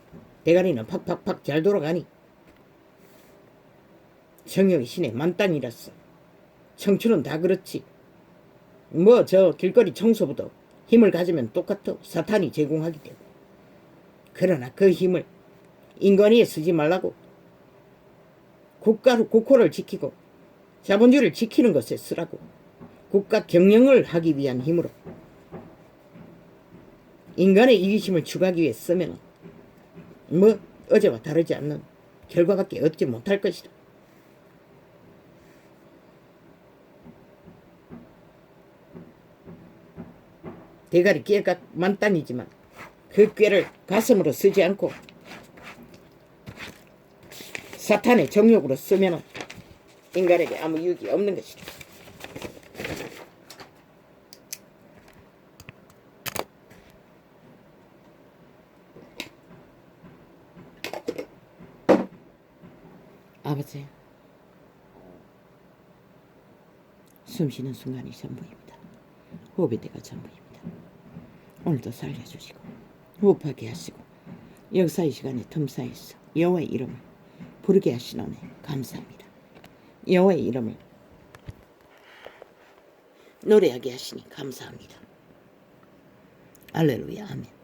대가리는 팍팍팍 잘 돌아가니. 정욕이 신의 만땅이랐어. 청춘은 다 그렇지. 뭐 저 길거리 청소부도 힘을 가지면 똑같아. 사탄이 제공하기 때문에. 그러나 그 힘을 인간위에 쓰지 말라고. 국호를 지키고 자본주의를 지키는 것에 쓰라고. 국가 경영을 하기 위한 힘으로. 인간의 이기심을 추구하기 위해 쓰면 뭐 어제와 다르지 않는 결과밖에 얻지 못할 것이다. 대가리 꾀가 만땅이지만 그 꾀를 가슴으로 쓰지 않고 사탄의 정욕으로 쓰면 인간에게 아무 유익이 없는 것이다. 아버지, 숨쉬는 순간이 전부입니다. 호흡의 때가 전부입니다. 오늘도 살려주시고 호흡하게 하시고 역사의 시간에 틈사이에서 여호와의 이름을 부르게 하시노니 감사합니다. 여호와의 이름을 노래하게 하시니 감사합니다. 할렐루야 아멘.